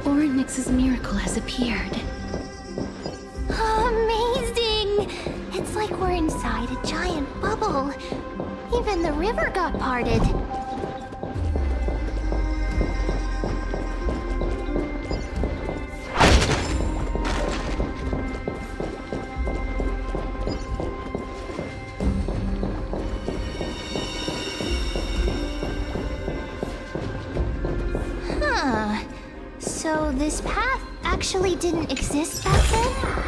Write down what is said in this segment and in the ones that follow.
Ornyx's miracle has appeared. Amazing! It's like we're inside a giant bubble. Even the river got parted. Huh. So this path actually didn't exist back then?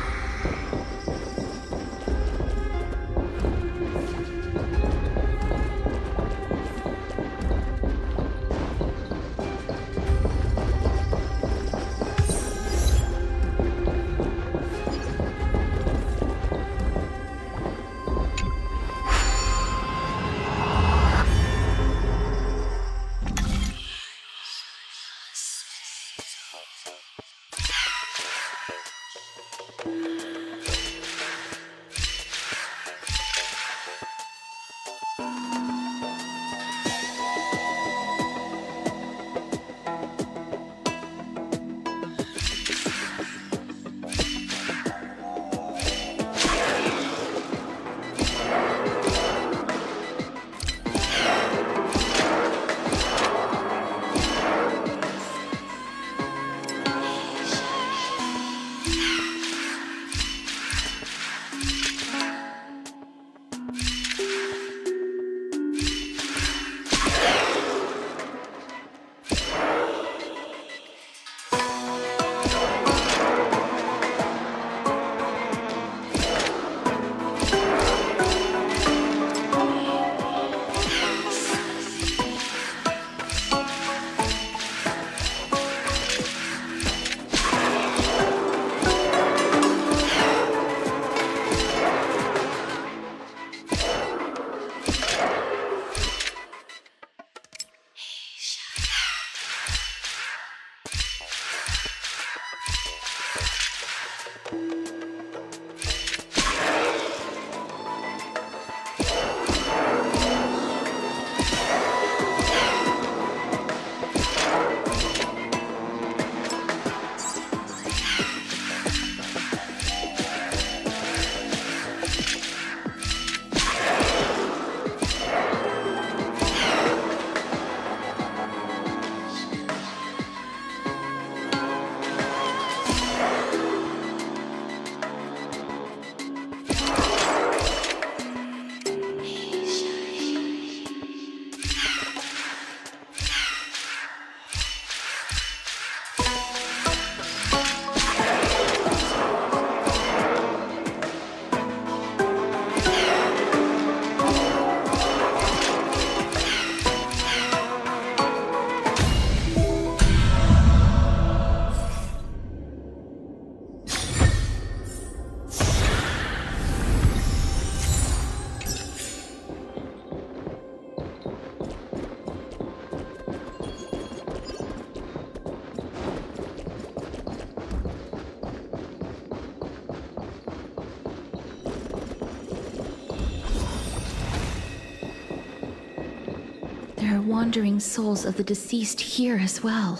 There are wandering souls of the deceased here as well.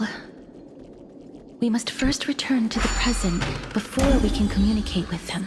We must first return to the present before we can communicate with them.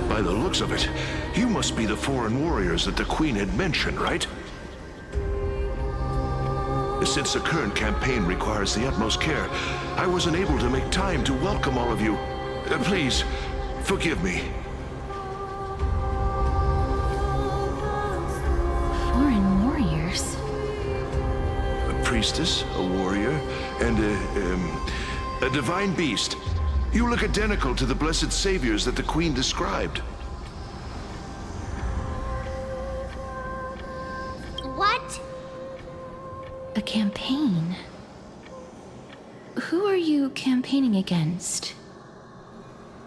By the looks of it, you must be the foreign warriors that the Queen had mentioned, right? Since the current campaign requires the utmost care, I wasn't able to make time to welcome all of you. Please, forgive me. Foreign warriors? A priestess, a warrior, and a divine beast. You look identical to the blessed saviors that the Queen described. What? A campaign? Who are you campaigning against?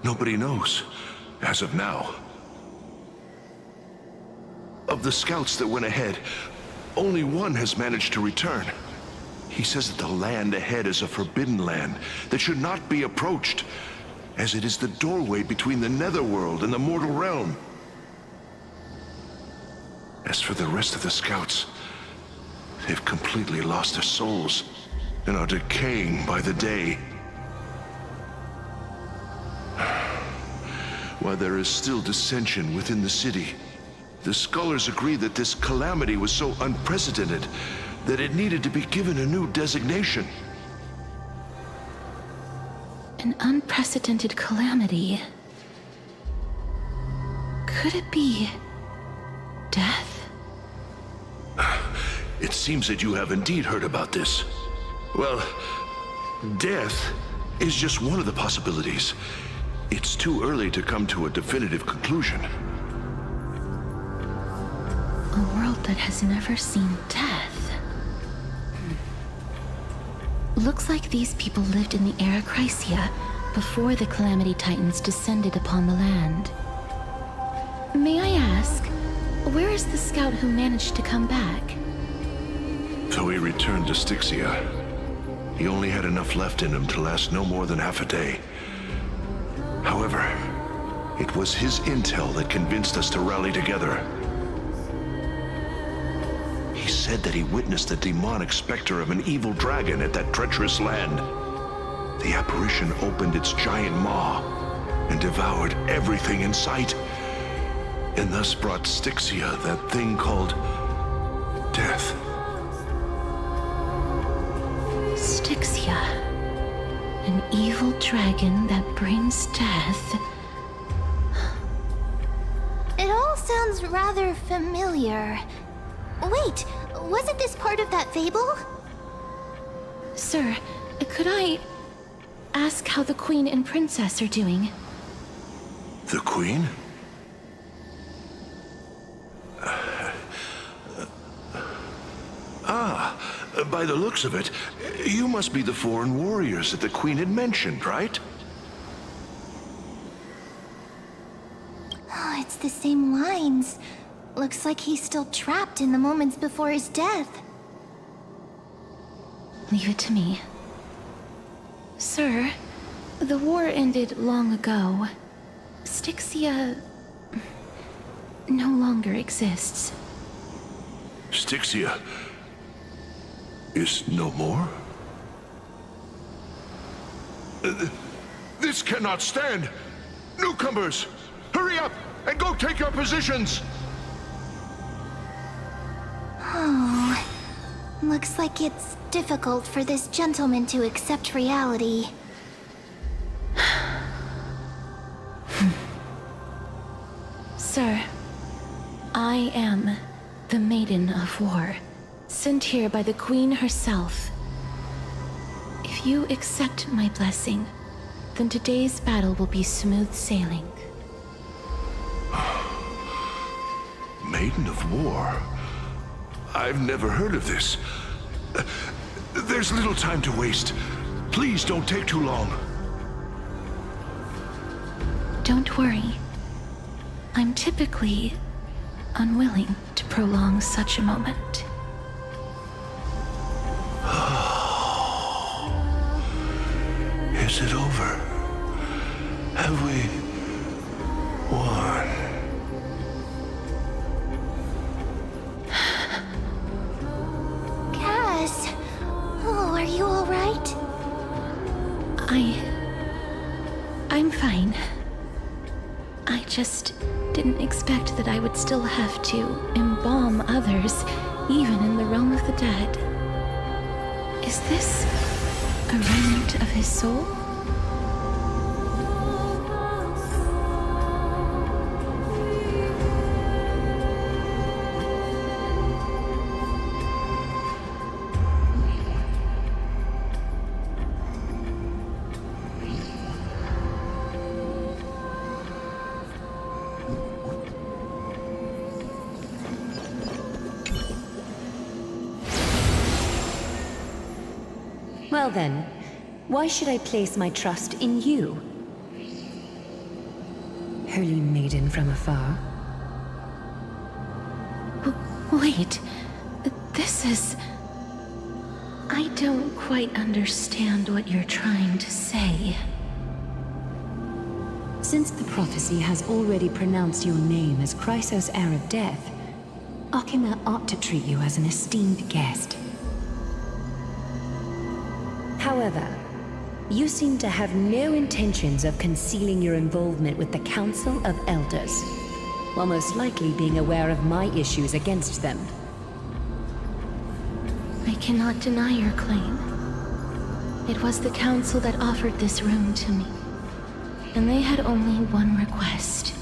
Nobody knows, as of now. Of the scouts that went ahead, only one has managed to return. He says that the land ahead is a forbidden land that should not be approached, as it is the doorway between the netherworld and the mortal realm. As for the rest of the scouts, they've completely lost their souls and are decaying by the day. While there is still dissension within the city, the scholars agree that this calamity was so unprecedented that it needed to be given a new designation. An unprecedented calamity. Could it be death? It seems that you have indeed heard about this. Well, death is just one of the possibilities. It's too early to come to a definitive conclusion. A world that has never seen death. Looks like these people lived in the Era Chrysia before the Calamity Titans descended upon the land. May I ask, where is the scout who managed to come back? So he returned to Styxia. He only had enough left in him to last no more than half a day. However, it was his intel that convinced us to rally together. He said that he witnessed the demonic specter of an evil dragon at that treacherous land. The apparition opened its giant maw and devoured everything in sight, and thus brought Styxia that thing called death. Styxia. An evil dragon that brings death. It all sounds rather familiar. Wait, wasn't this part of that fable? Sir, could I ask how the Queen and Princess are doing? The Queen? By the looks of it, you must be the foreign warriors that the Queen had mentioned, right? Oh, it's the same lines. Looks like he's still trapped in the moments before his death. Leave it to me. Sir, the war ended long ago. Styxia no longer exists. Styxia is no more? This cannot stand! Newcomers, hurry up and go take your positions! Oh, looks like it's difficult for this gentleman to accept reality. Sir, I am the Maiden of War, sent here by the Queen herself. If you accept my blessing, then today's battle will be smooth sailing. Maiden of War? I've never heard of this. There's little time to waste. Please don't take too long. Don't worry. I'm typically unwilling to prolong such a moment. Is it over? Have we won? Cass! Oh, are you alright? I'm fine. I just didn't expect that I would still have to embalm others, even in the realm of the dead. Is this a remnant of his soul? Well then, why should I place my trust in you? Holy maiden from afar. Wait, this is... I don't quite understand what you're trying to say. Since the prophecy has already pronounced your name as Chrysos, heir of death, Akima ought to treat you as an esteemed guest. However, you seem to have no intentions of concealing your involvement with the Council of Elders, while most likely being aware of my issues against them. I cannot deny your claim. It was the Council that offered this room to me, and they had only one request.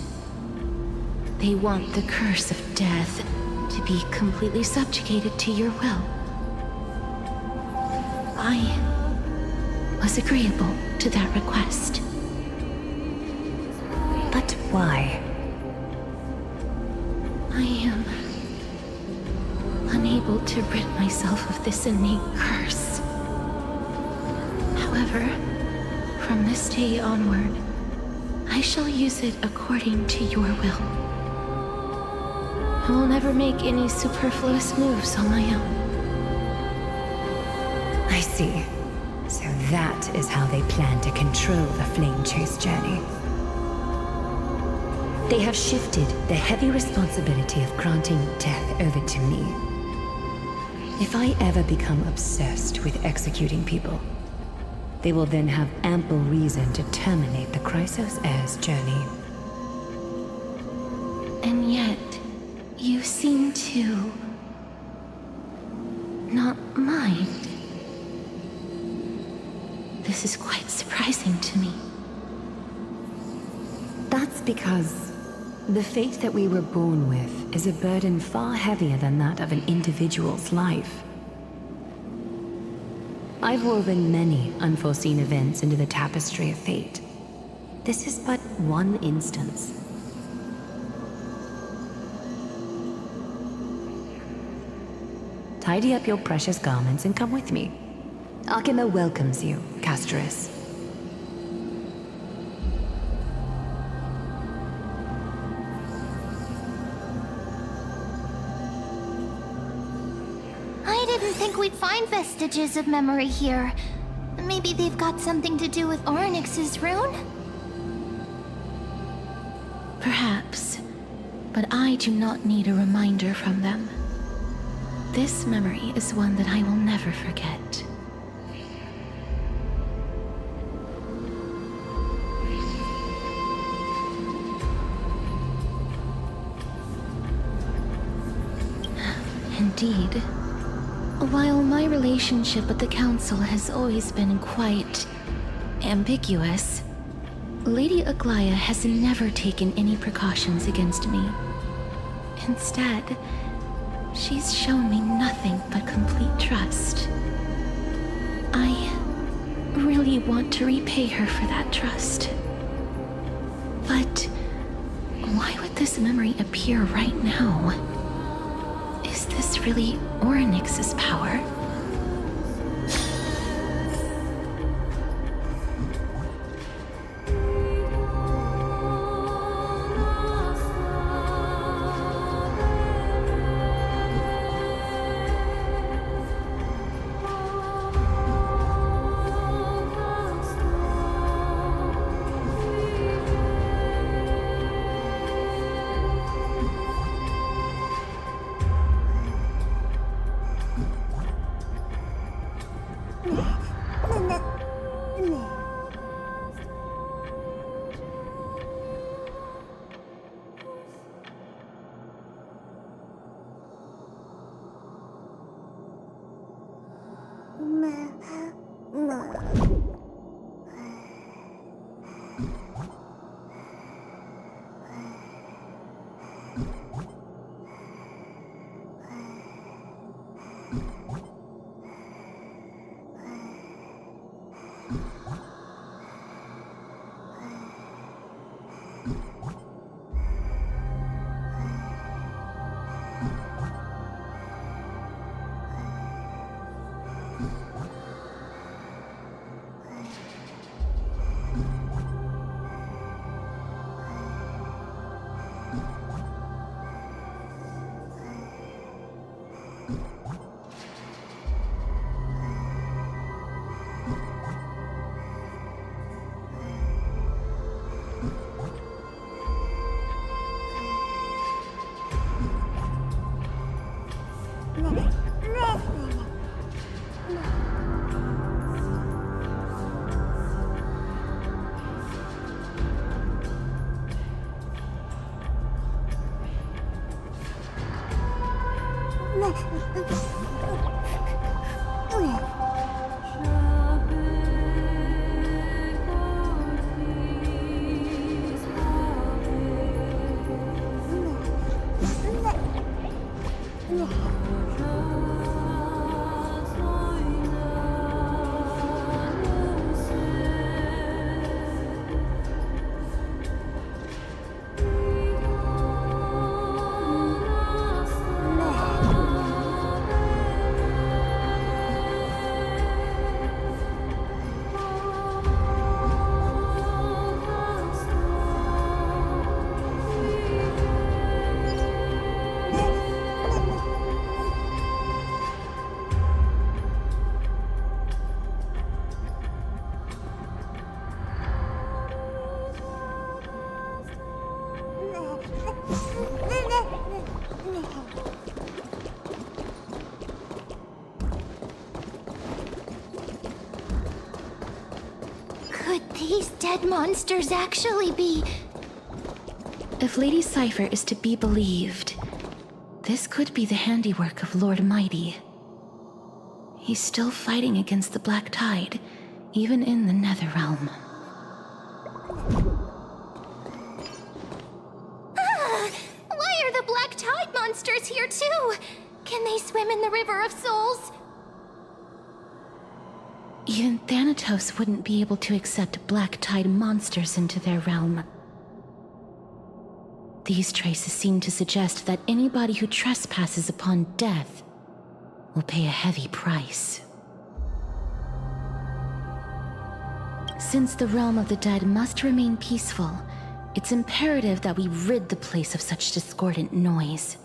They want the curse of death to be completely subjugated to your will. I was agreeable to that request. But why? I am unable to rid myself of this innate curse. However, from this day onward, I shall use it according to your will. I will never make any superfluous moves on my own. I see. So that is how they plan to control the Flame Chase journey. They have shifted the heavy responsibility of granting death over to me. If I ever become obsessed with executing people, they will then have ample reason to terminate the Chrysos heir's journey. And yet, you seem to not mind. This is quite surprising to me. That's because the fate that we were born with is a burden far heavier than that of an individual's life. I've woven many unforeseen events into the tapestry of fate. This is but one instance. Tidy up your precious garments and come with me. Akima welcomes you, Castoris. I didn't think we'd find vestiges of memory here. Maybe they've got something to do with Orynyx's rune? Perhaps, but I do not need a reminder from them. This memory is one that I will never forget. Indeed. While my relationship with the Council has always been quite ambiguous, Lady Aglaya has never taken any precautions against me. Instead, she's shown me nothing but complete trust. I really want to repay her for that trust. But why would this memory appear right now? Is this really Orynyx's power? Could these dead monsters actually be... If Lady Cypher is to be believed, this could be the handiwork of Lord Mighty. He's still fighting against the Black Tide, even in the Netherrealm. Why are the Black Tide monsters here too? Can they swim in the River of Souls? Even Thanatos wouldn't be able to accept Black Tide monsters into their realm. These traces seem to suggest that anybody who trespasses upon death will pay a heavy price. Since the realm of the dead must remain peaceful, it's imperative that we rid the place of such discordant noise.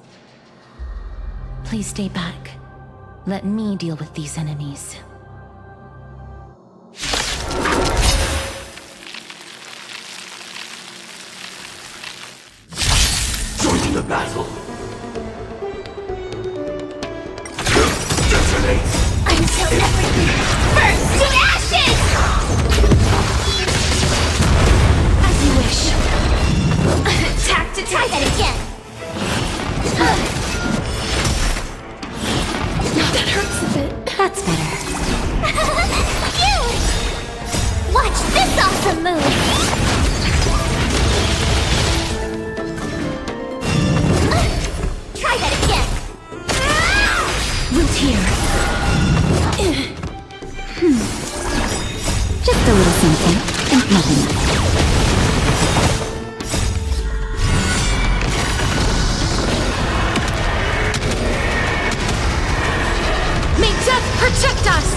Please stay back. Let me deal with these enemies. battle. Detonate! Until everything burns to ashes! As you wish. Attack to Try that again. That hurts a bit. That's better. Phew! Watch this awesome move! Try that again! Root here. Just a little something, and nothing else. May death protect us!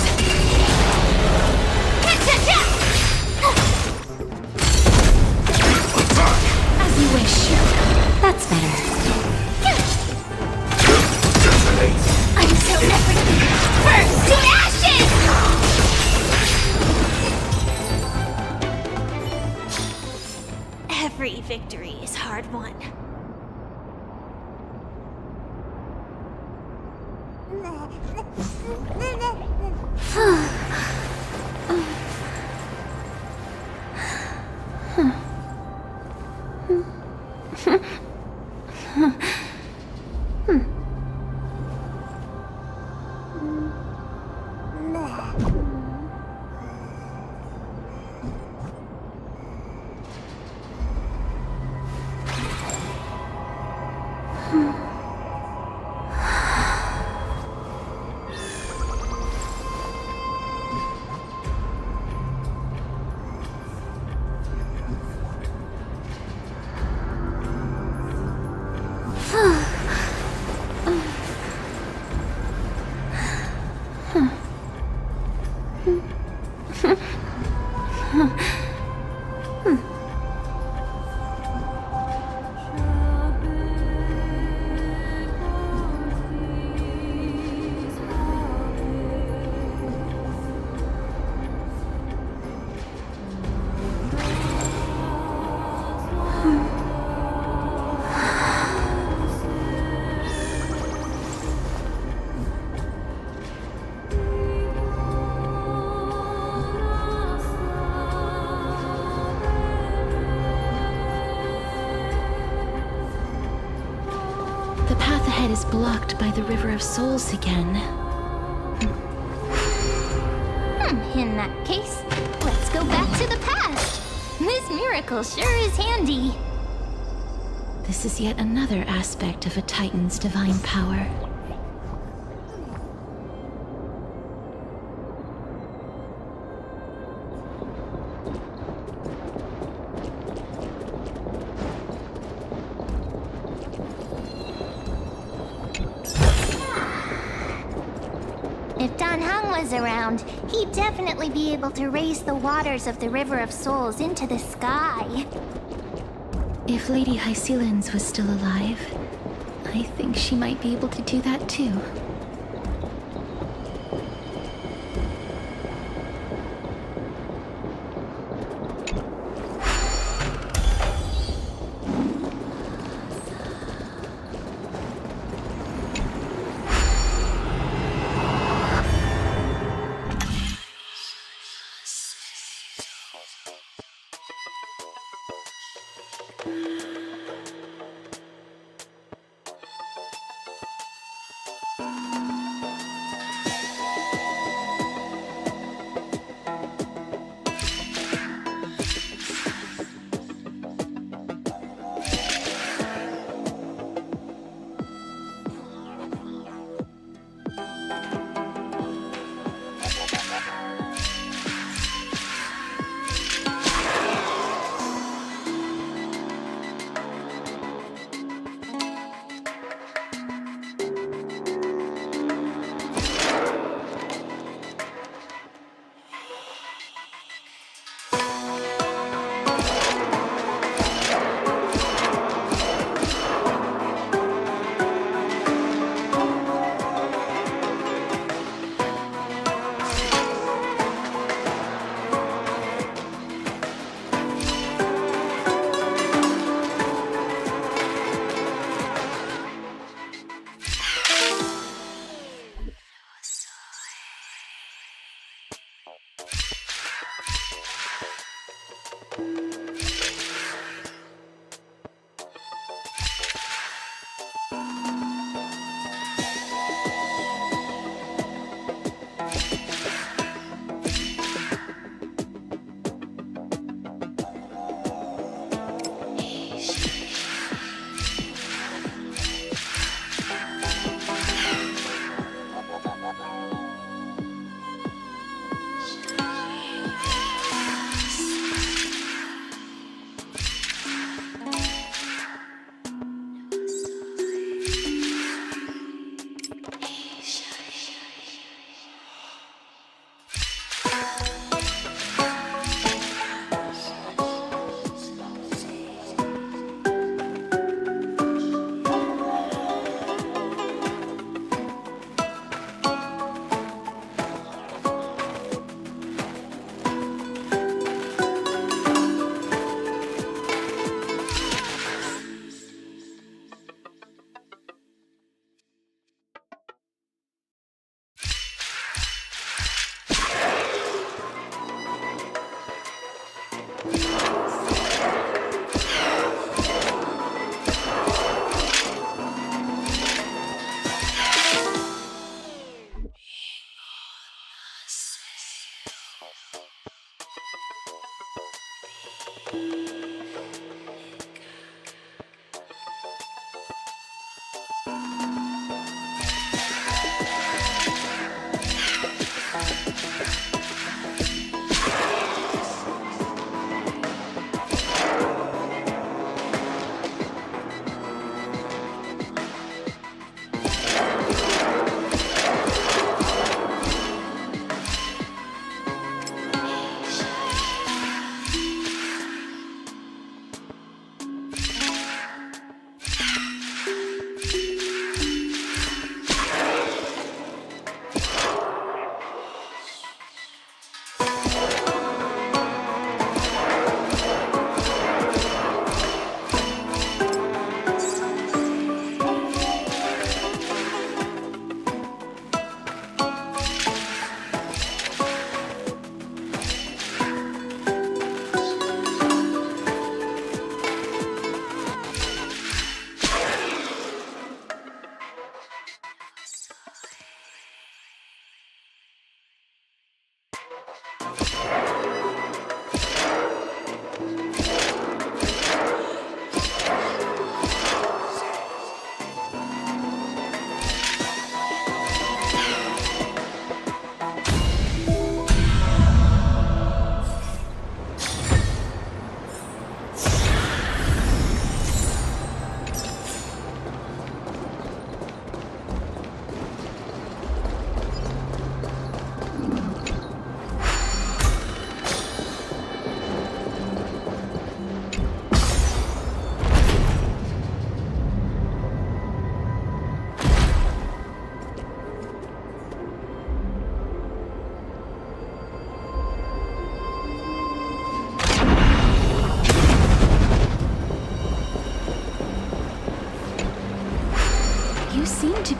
As you wish. That's better. Detonate! Until everything burns to ashes! Every victory is hard won. The path ahead is blocked by the River of Souls again. In that case, let's go back to the past. This miracle sure is handy. This is yet another aspect of a Titan's divine power. If Dan Heng was around, he'd definitely be able to raise the waters of the River of Souls into the sky. If Lady Hycelens was still alive, I think she might be able to do that too.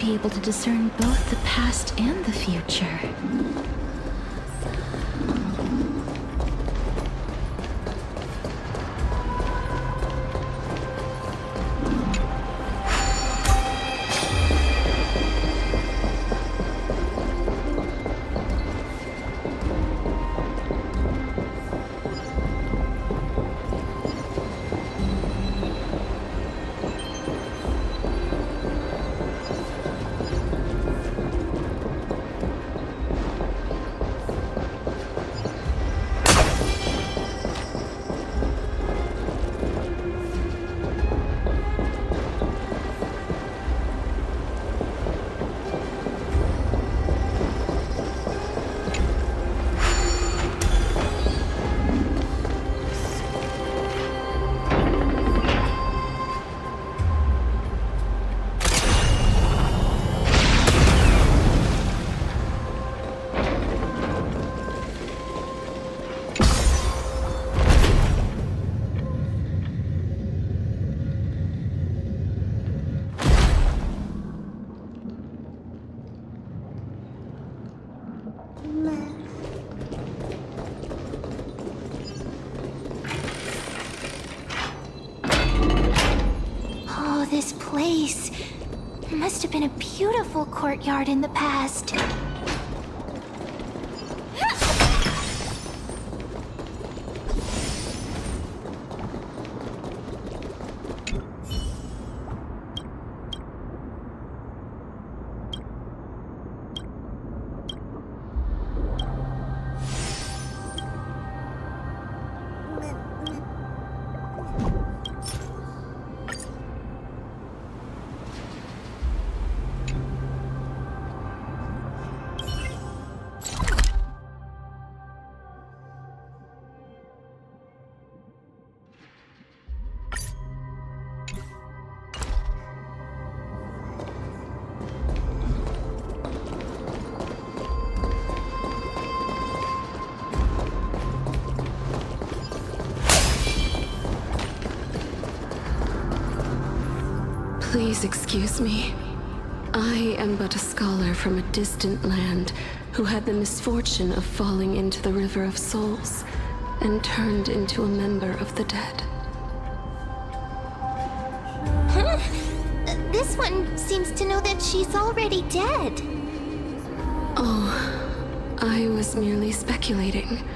be able to discern both the past and the future. Oh, this place. It must have been a beautiful courtyard in the past. Please excuse me. I am but a scholar from a distant land who had the misfortune of falling into the River of Souls and turned into a member of the dead. Huh? This one seems to know that she's already dead. Oh, I was merely speculating,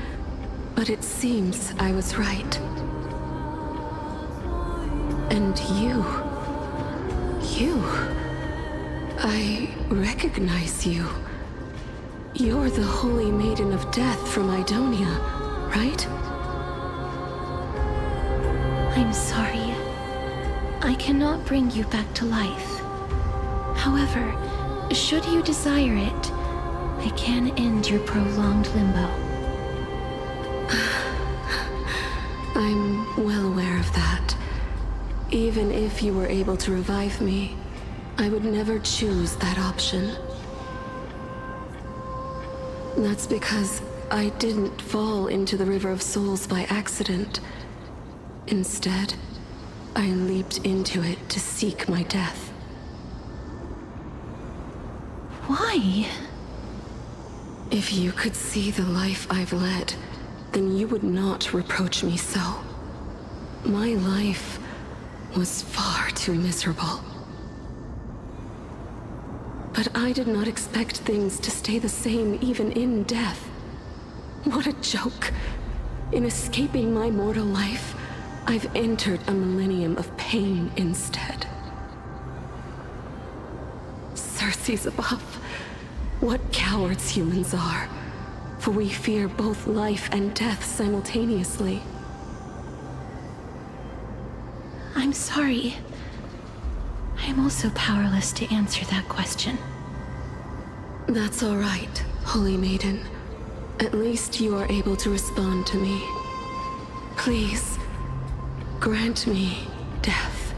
but it seems I was right. And you... I recognize you. You're the Holy Maiden of Death from Idonia, right? I'm sorry. I cannot bring you back to life. However, should you desire it, I can end your prolonged limbo. I'm well aware of that. Even if you were able to revive me, I would never choose that option. That's because I didn't fall into the River of Souls by accident. Instead, I leaped into it to seek my death. Why? If you could see the life I've led, then you would not reproach me so. My life was far too miserable. But I did not expect things to stay the same even in death. What a joke. In escaping my mortal life, I've entered a millennium of pain instead. Circe's above. What cowards humans are. For we fear both life and death simultaneously. I'm sorry. I am also powerless to answer that question. That's all right, Holy Maiden. At least you are able to respond to me. Please, grant me death.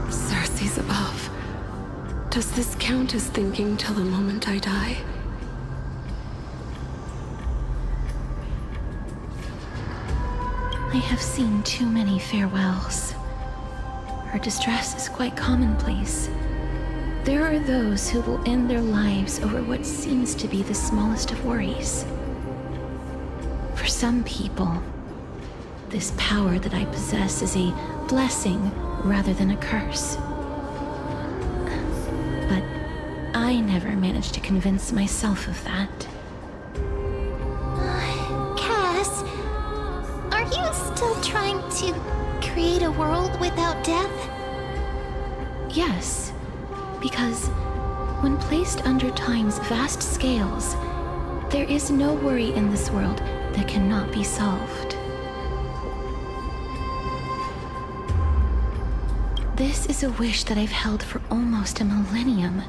Circe's above. Does this count as thinking till the moment I die? I have seen too many farewells. Her distress is quite commonplace. There are those who will end their lives over what seems to be the smallest of worries. For some people, this power that I possess is a blessing rather than a curse. But I never managed to convince myself of that. Cass, are you still trying to create a world without death? Yes, because when placed under time's vast scales, there is no worry in this world that cannot be solved. This is a wish that I've held for almost a millennium.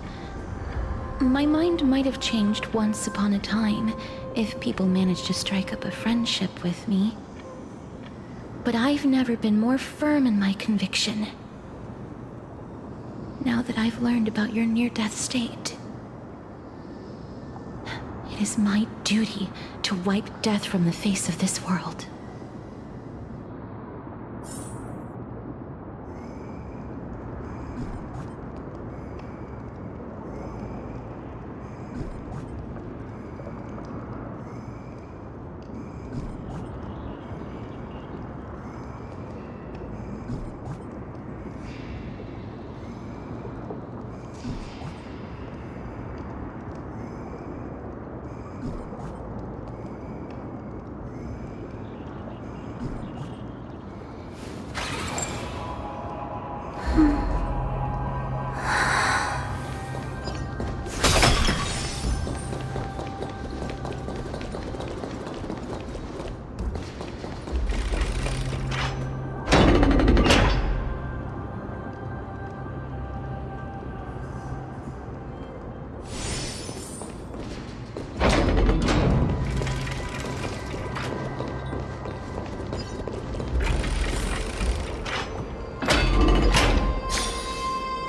My mind might have changed once upon a time if people managed to strike up a friendship with me. But I've never been more firm in my conviction. Now that I've learned about your near-death state, it is my duty to wipe death from the face of this world.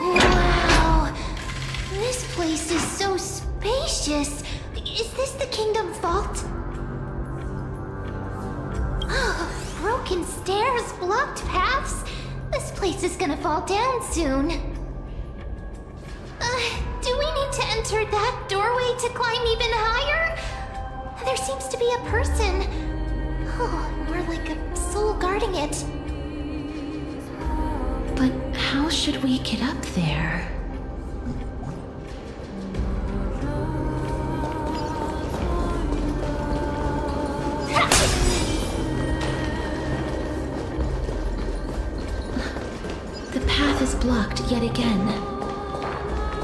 Wow! This place is so spacious. Is this the Kingdom Vault? Broken stairs, blocked paths. This place is gonna fall down soon. Do we need to enter that doorway to climb even higher? There seems to be a person. Oh, more like a soul guarding it. But how should we get up there? The path is blocked yet again.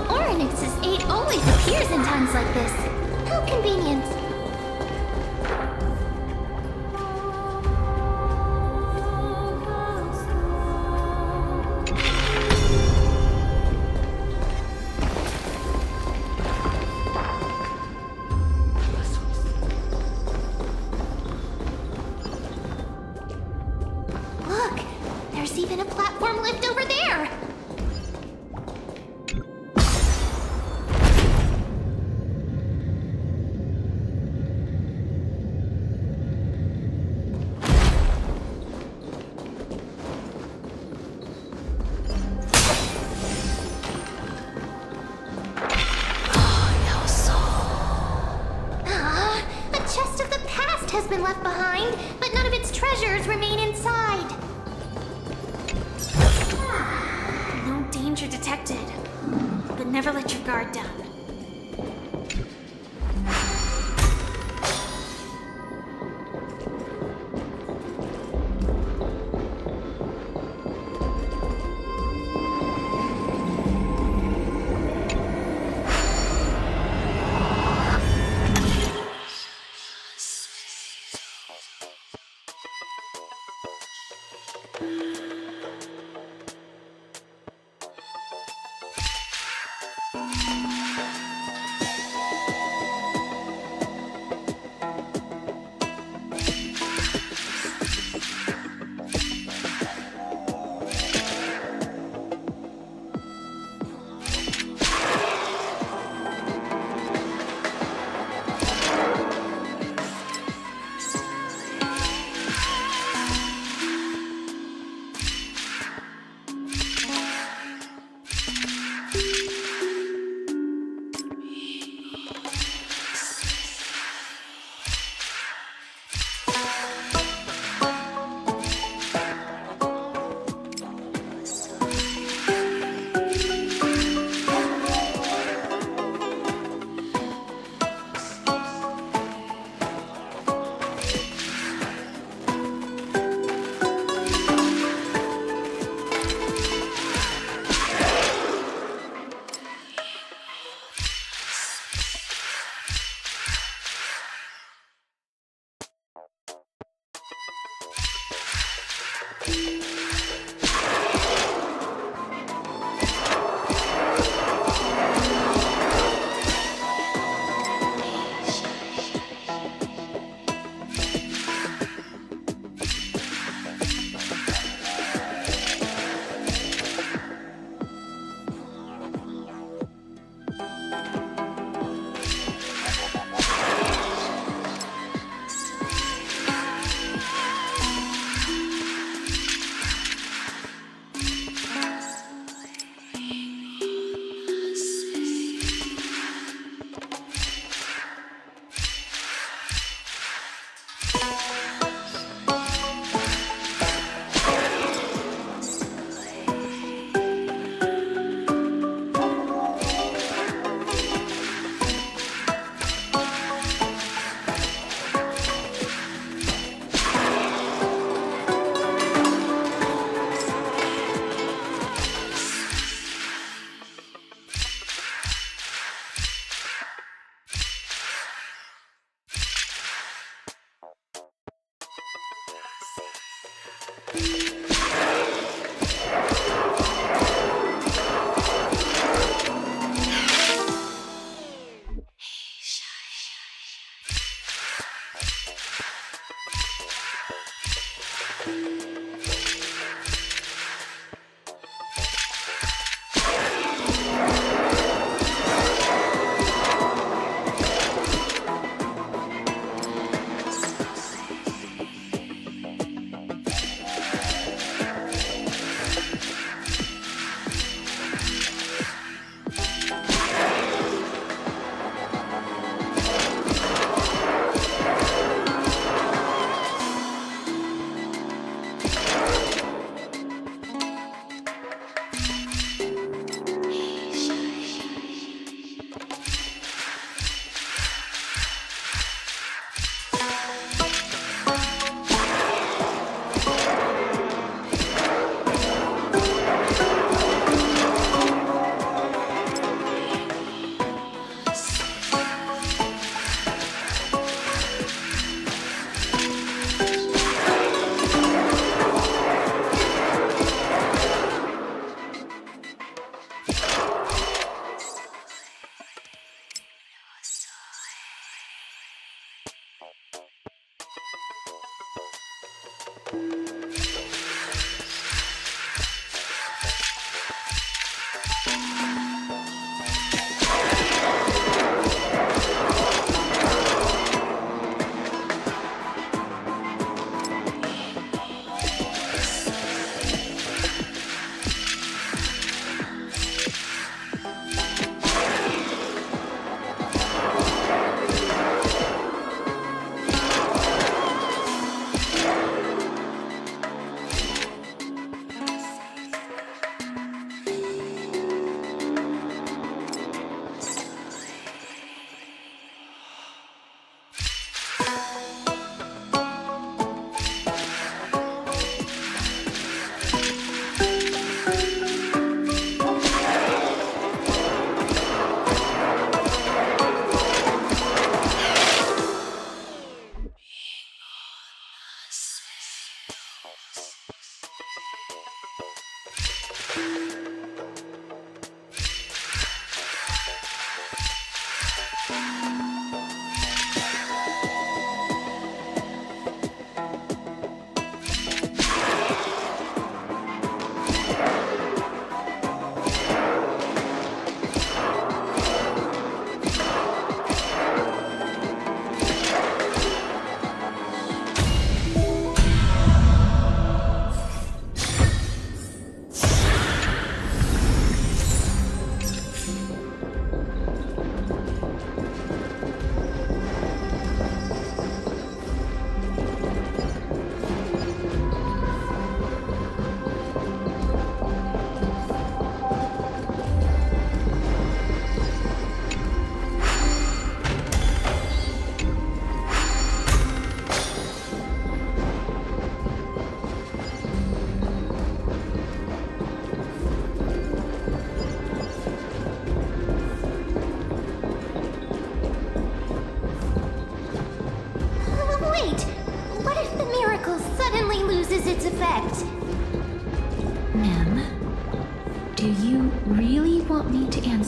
Oryx's 8 always appears in times like this. How convenient. Look, there's even a platform lift over there. A chest of the past has been left behind, but none of its treasures remain inside. No danger detected, but never let your guard down.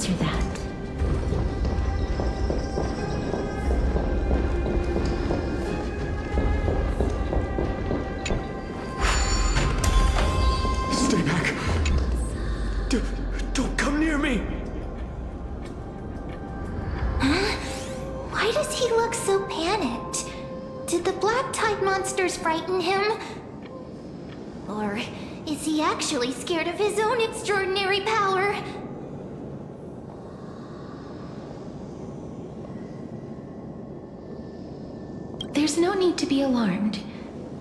answer that. Stay back. Don't come near me. Why does he look so panicked? Did the black tide monsters frighten him? Or is he actually scared of his own extraordinary power? There's no need to be alarmed.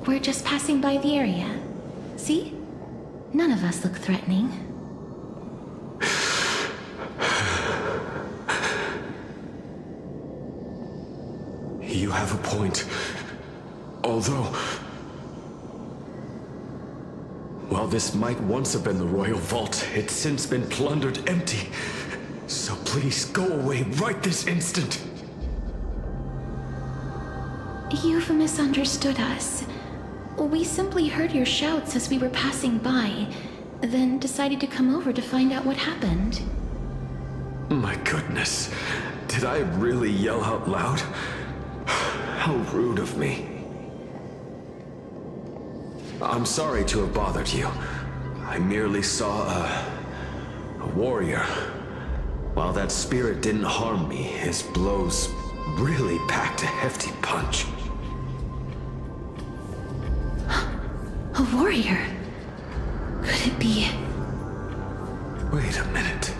We're just passing by the area. See? None of us look threatening. You have a point. Although... while this might once have been the royal vault, it's since been plundered empty. So please go away right this instant. You've misunderstood us. We simply heard your shouts as we were passing by, then decided to come over to find out what happened. My goodness. Did I really yell out loud? How rude of me. I'm sorry to have bothered you. I merely saw a warrior. While that spirit didn't harm me, his blows really packed a hefty punch. A warrior? Could it be... Wait a minute.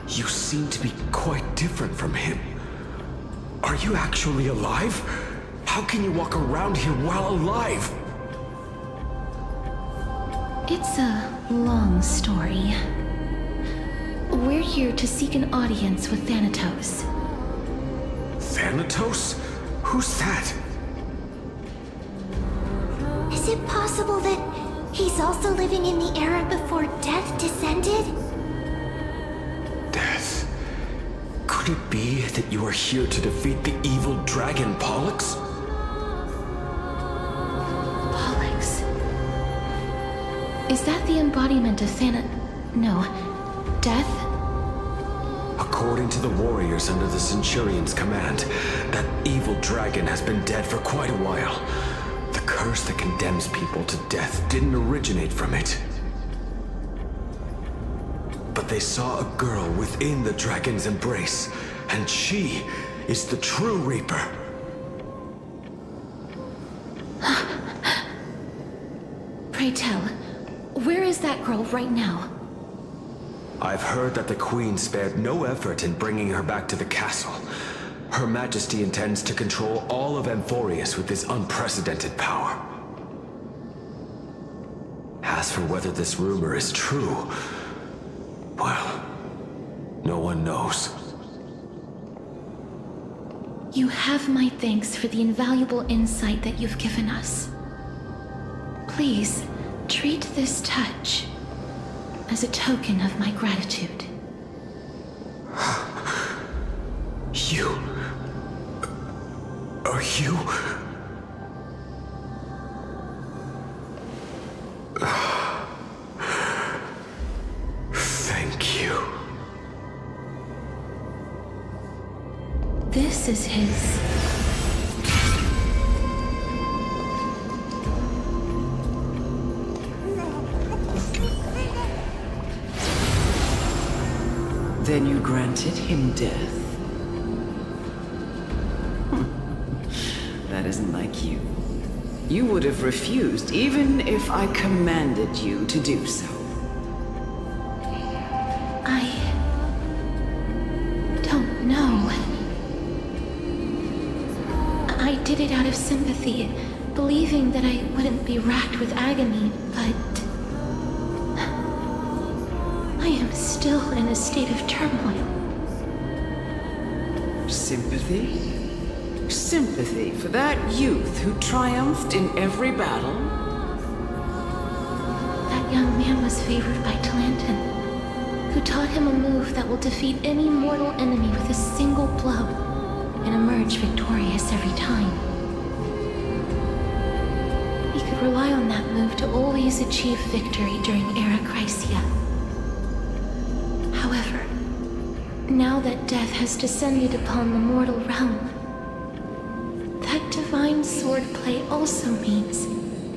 You seem to be quite different from him. Are you actually alive? How can you walk around here while alive? It's a long story. We're here to seek an audience with Thanatos. Thanatos? Who's that? Is it possible that he's also living in the era before death descended? Death? Could it be that you are here to defeat the evil dragon Pollux? Pollux. Is that the embodiment of No. Death? According to the warriors under the Centurion's command, that evil dragon has been dead for quite a while. The curse that condemns people to death didn't originate from it. But they saw a girl within the dragon's embrace, and she is the true Reaper. Pray tell, where is that girl right now? I've heard that the Queen spared no effort in bringing her back to the castle. Her Majesty intends to control all of Amphorius with this unprecedented power. As for whether this rumor is true, well, no one knows. You have my thanks for the invaluable insight that you've given us. Please, treat this touch as a token of my gratitude. You... are you... Thank you. This is his... Then you granted him death? That isn't like you. You would have refused even if I commanded you to do so. I... don't know. I did it out of sympathy, believing that I wouldn't be racked with agony, but... I am still in a state of turmoil. Sympathy? Sympathy for that youth who triumphed in every battle? That young man was favored by Talantin, who taught him a move that will defeat any mortal enemy with a single blow and emerge victorious every time. He could rely on that move to always achieve victory during Era Chrysia. However, Now that death has descended upon the mortal realm, that divine swordplay also means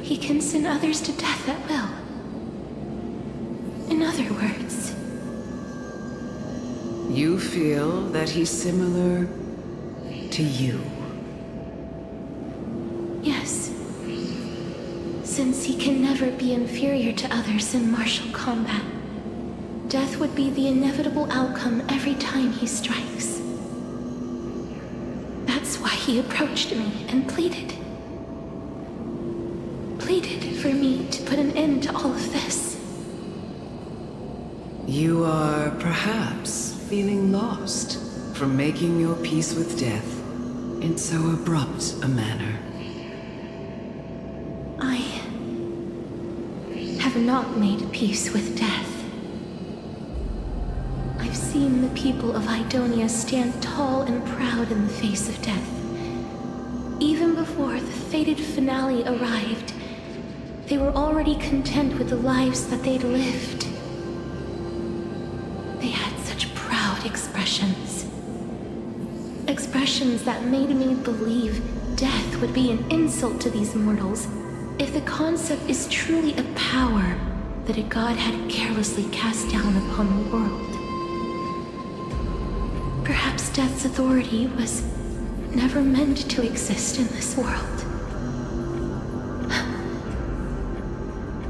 he can send others to death at will. In other words, You feel that he's similar to you. yes. Since he can never be inferior to others in martial combat, death would be the inevitable outcome every time he strikes. That's why he approached me and pleaded. Pleaded for me to put an end to all of this. You are perhaps feeling lost from making your peace with death in so abrupt a manner. I have not made peace with death. I've seen the people of Idonia stand tall and proud in the face of death. Even before the fated finale arrived, they were already content with the lives that they'd lived. They had such proud expressions. Expressions that made me believe death would be an insult to these mortals if the concept is truly a power that a god had carelessly cast down upon the world. Perhaps death's authority was never meant to exist in this world.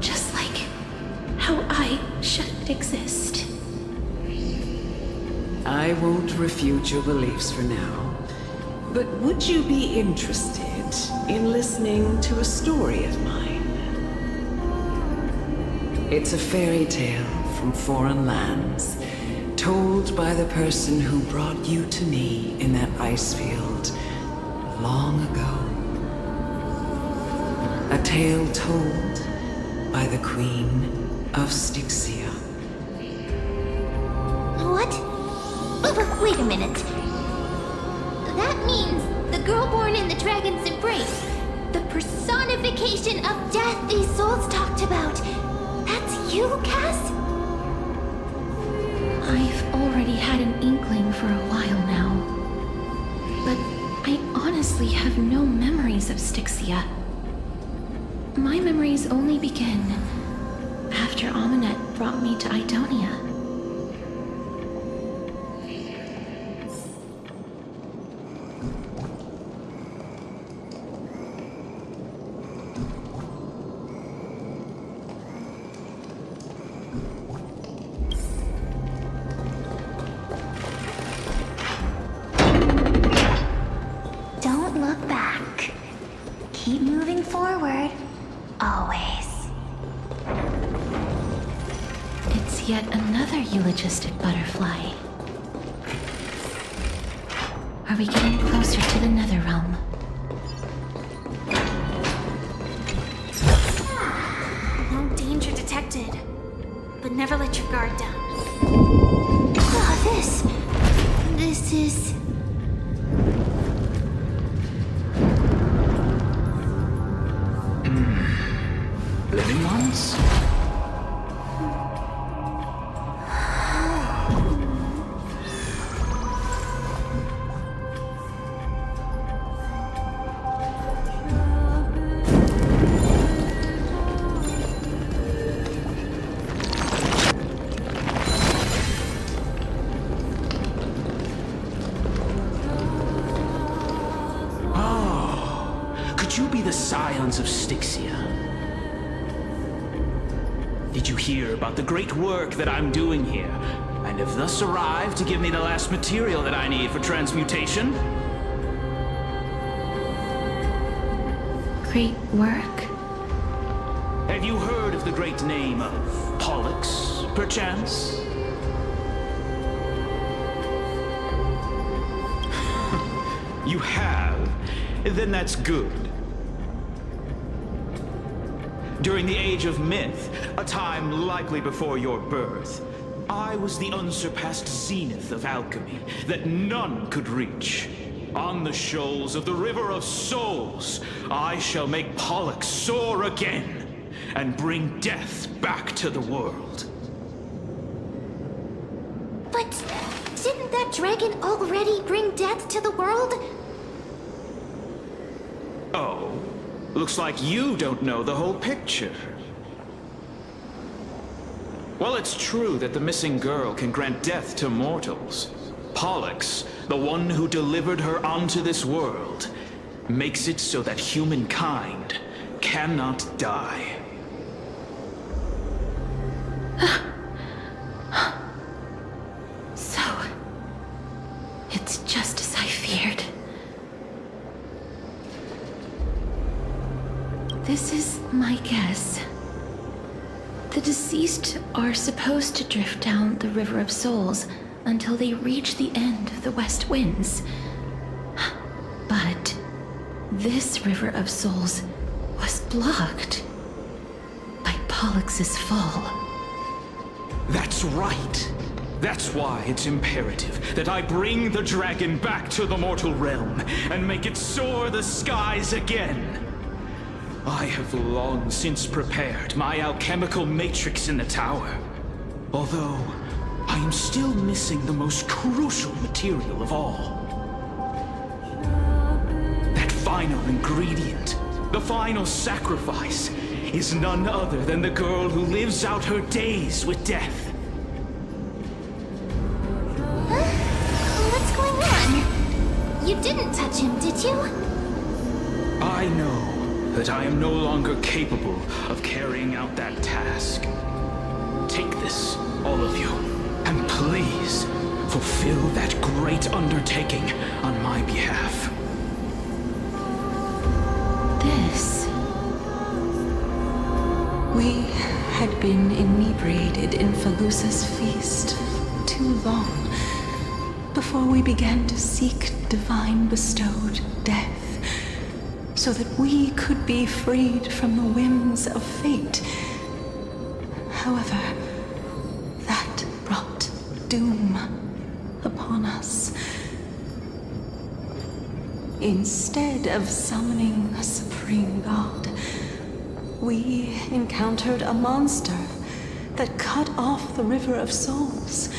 Just like how I shouldn't exist. I won't refute your beliefs for now, but would you be interested in listening to a story of mine? It's a fairy tale from foreign lands, told by the person who brought you to me in that ice field long ago. A tale told by the Queen of Styxia. What? Wait a minute. That means the girl born in the dragon's embrace, the personification of death these souls talked about. That's you, Cass? I've already had an inkling for a while now. But I honestly have no memories of Styxia. My memories only begin after Amunet brought me to Idonia. Don't look back. Keep moving forward. Always. It's yet another eulogistic butterfly. Are we getting closer to the Netherrealm? No danger detected. But never let your guard down. This is... Living ones? Could you be the scions of Styxia? Did you hear about the great work that I'm doing here, and have thus arrived to give me the last material that I need for transmutation? Great work? Have you heard of the great name of Pollux, perchance? You have? Then that's good. During the Age of Myth, a time likely before your birth, I was the unsurpassed zenith of alchemy that none could reach. On the shoals of the River of Souls, I shall make Pollux soar again and bring death back to the world. But didn't that dragon already bring death to the world? Oh, looks like you don't know the whole picture. Well, it's true that the missing girl can grant death to mortals. Pollux, the one who delivered her onto this world, makes it so that humankind cannot die. So, it's just as I feared. This is my guess. The deceased are supposed to drift down the River of Souls until they reach the end of the West Winds. But this River of Souls was blocked by Pollux's fall. That's right. That's why it's imperative that I bring the dragon back to the mortal realm and make it soar the skies again. I have long since prepared my alchemical matrix in the tower. Although, I am still missing the most crucial material of all. That final ingredient, the final sacrifice, is none other than the girl who lives out her days with death. What's going on? You didn't touch him, did you? I know that I am no longer capable of carrying out that task. Take this, all of you, and please fulfill that great undertaking on my behalf. This... We had been inebriated in Felusa's feast too long before we began to seek divine bestowed death, so that we could be freed from the whims of fate. However, that brought doom upon us. Instead of summoning a supreme god, we encountered a monster that cut off the River of Souls.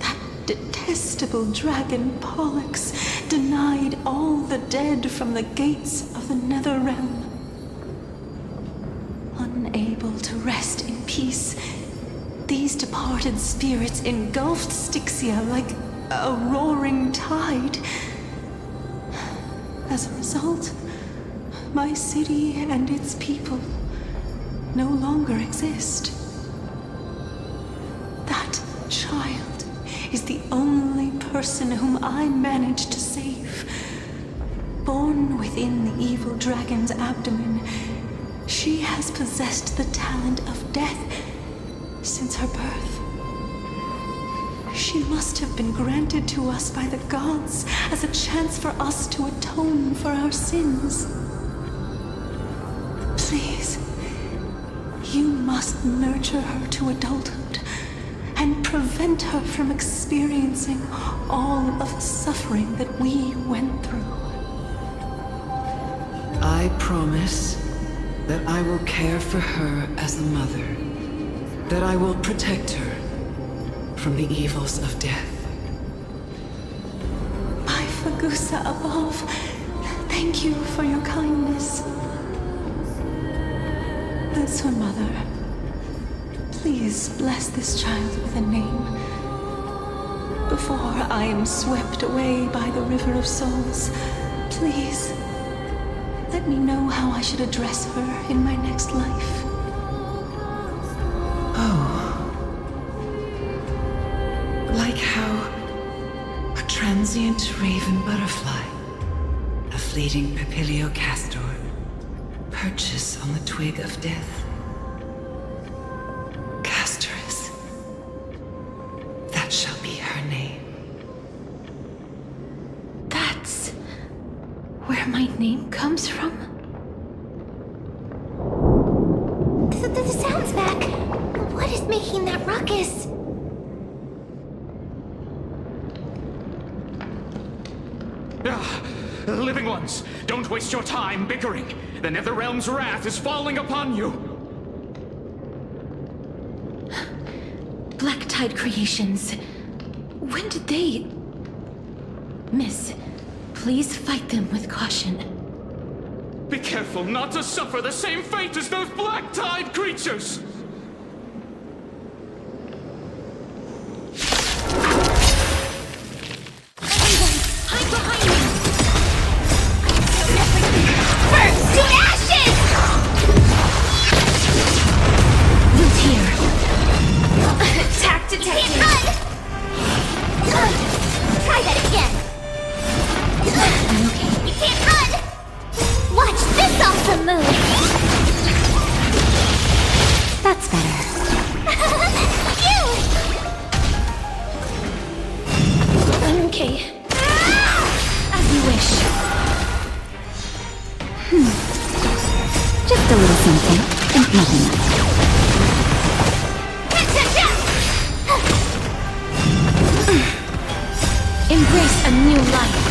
That detestable dragon Pollux denied all the dead from the gates of the Nether Realm. Unable to rest in peace, these departed spirits engulfed Styxia like a roaring tide. As a result, my city and its people no longer exist. That child is the only person whom I managed to save. Born within the evil dragon's abdomen, she has possessed the talent of death since her birth. She must have been granted to us by the gods as a chance for us to atone for our sins. Please, you must nurture her to adulthood and prevent her from experiencing all of the suffering that we went through. I promise that I will care for her as a mother, that I will protect her from the evils of death. By Felusa above, thank you for your kindness. As her mother, please bless this child with a name before I am swept away by the River of Souls. Please, let me know how I should address her in my next life. Like how a transient raven butterfly, a fleeting papilio castor, perches on the twig of death. Castorus. That shall be her name. That's where my name comes from? The sound's back. What is making that ruckus? Living ones, don't waste your time bickering. The Netherrealm's wrath is falling upon you. Black Tide Creations. When did they... Miss, please fight them with caution. Be careful not to suffer the same fate as those black-tide creatures! Hide behind me! Burn to ashes! Root here. Attack detected! Try that again! I'm okay. You can't run! Watch this awesome move! That's better. You! I'm okay. As you wish. Just a little something, and nothing else. Embrace a new life.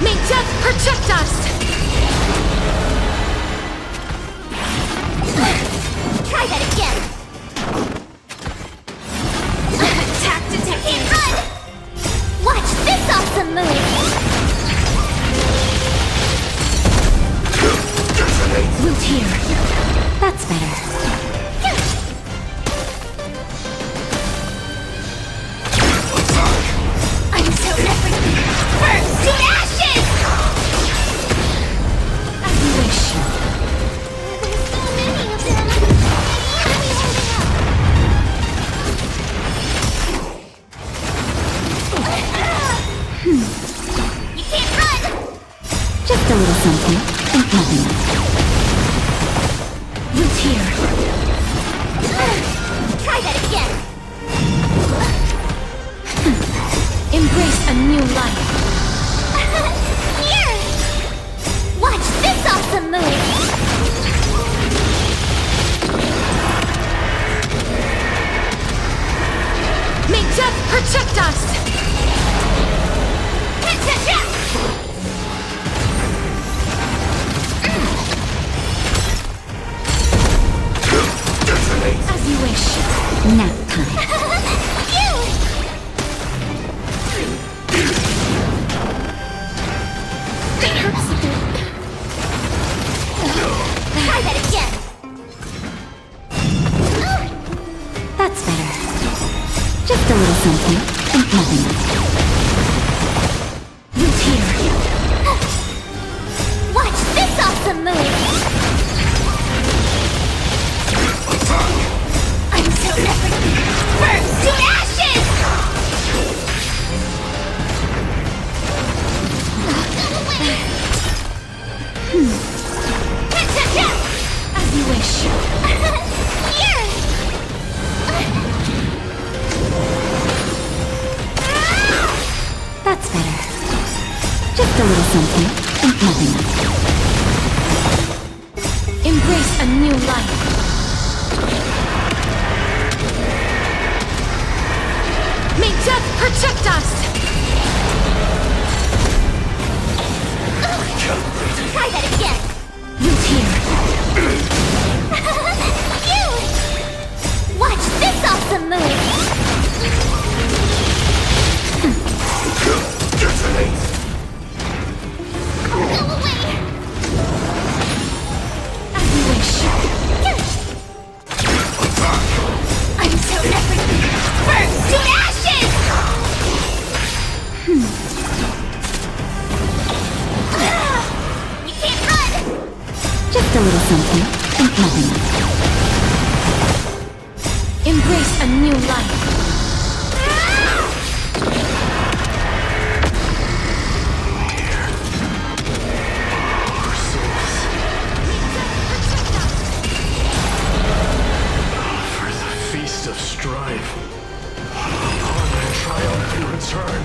May death protect us! Try that again! Attack detected! Run! Watch this awesome move! Root here. That's better. I'm so everything! Burn to ashes! As you wish. There's so many of them! You can't run! Just a little something, and nothing else. Root here. Try that again! Embrace a new life. Here! Watch this awesome move! May death protect us! As you wish. Nap time. You! It hurts a bit. Try that again! That's better. Just a little something, and nothing else. Root here. Watch this awesome move! I'm so everything! Burn to ashes! Go away! As you wish. Here! That's better. Just a little something, and nothing else. Embrace a new life. May death protect us! Try that again! Root here. You! Watch this awesome move! Go away! As you wish. I'm so everything! Burn to ashes! You can't run! Just a little something, and nothing else. Embrace a new life. For the feast of strife, upon their triumphant return.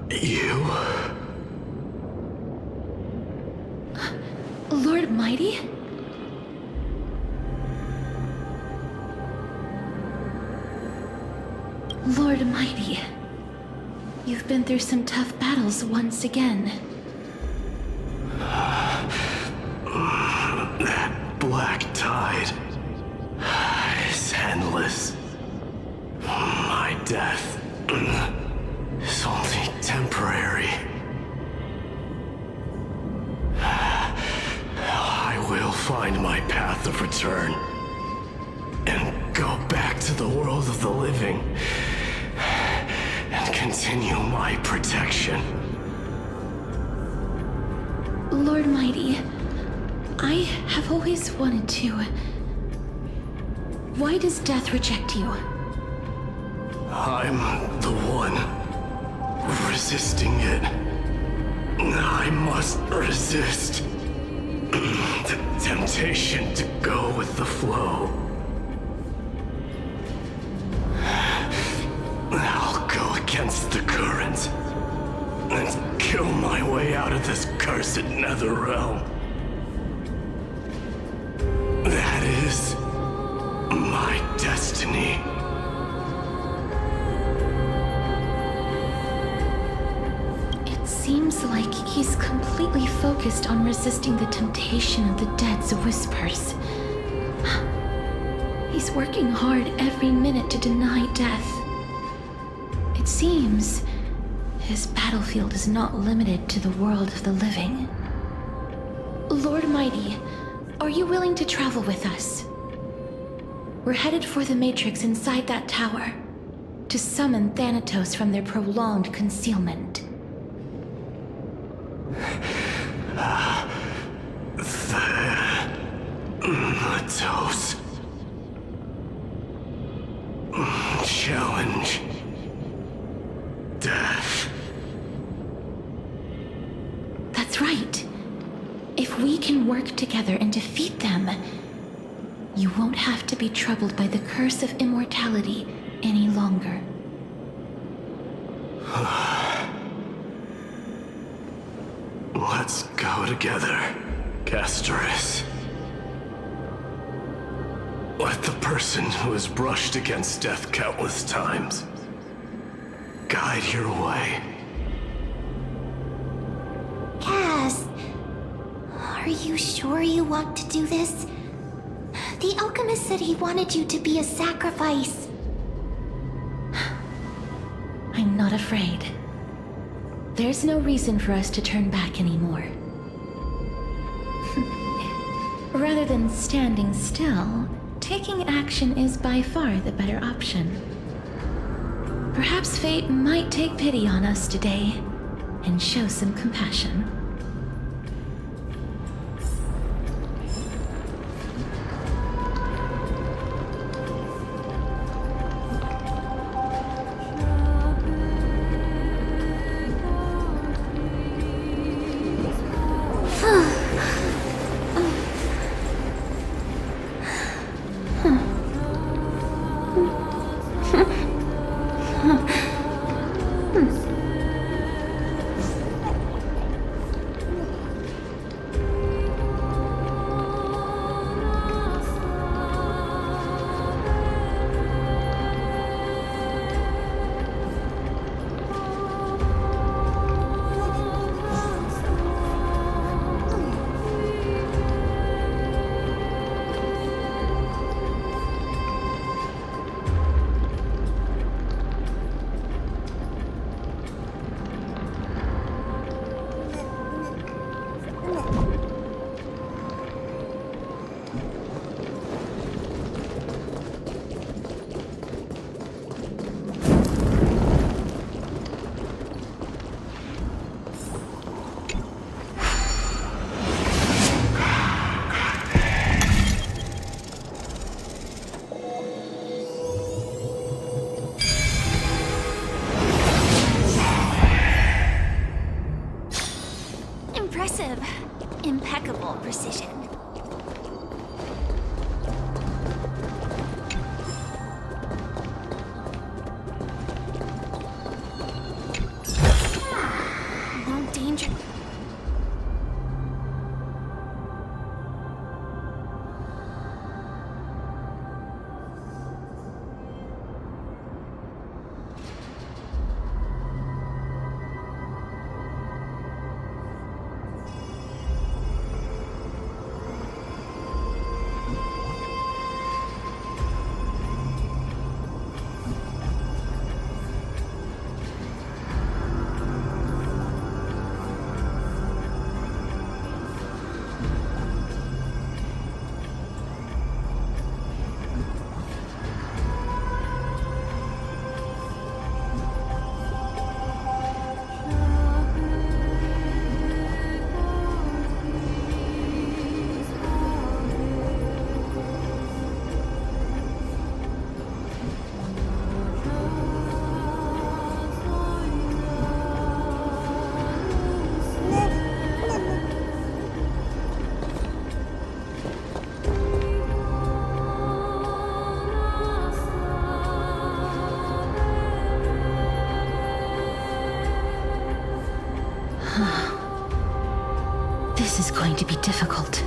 You? Lord Mighty? Lord Mighty, you've been through some tough battles once again. black tide is endless. My death is only temporary. I will find my path of return and go back to the world of the living and continue my protection. Lord Mighty, I have always wanted to. Why does death reject you? I'm the one resisting it. I must resist the temptation to go with the flow. I'll go against the current and kill my way out of this cursed nether realm. That is my destiny. It seems like he's completely focused on resisting the temptation of the dead's whispers. He's working hard every minute to deny death. It seems his battlefield is not limited to the world of the living. Lord Mighty, are you willing to travel with us? We're headed for the Matrix inside that tower, to summon Thanatos from their prolonged concealment. Thanatos. Challenge. Death. That's right. If we can work together and defeat them, you won't have to be troubled by the curse of immortality any longer. Let's go together, Castoris. Let the person who has brushed against death countless times guide your way. Cass, are you sure you want to do this? The alchemist said he wanted you to be a sacrifice. I'm not afraid. There's no reason for us to turn back anymore. Rather than standing still, taking action is by far the better option. Perhaps fate might take pity on us today and show some compassion. be difficult.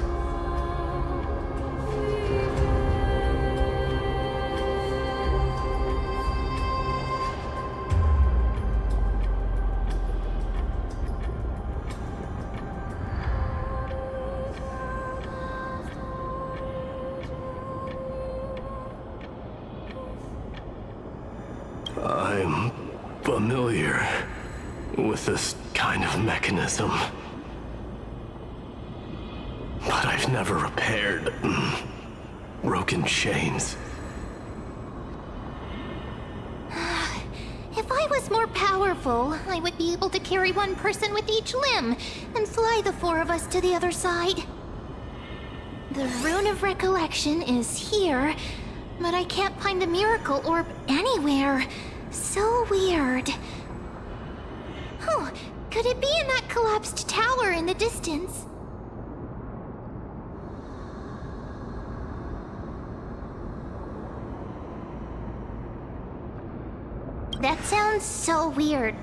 I'm familiar with this kind of mechanism. But I've never repaired broken chains. If I was more powerful, I would be able to carry one person with each limb and fly the four of us to the other side. The Rune of Recollection is here, but I can't find the miracle orb anywhere. So weird. Oh, could it be in that collapsed tower in the distance? That sounds so weird.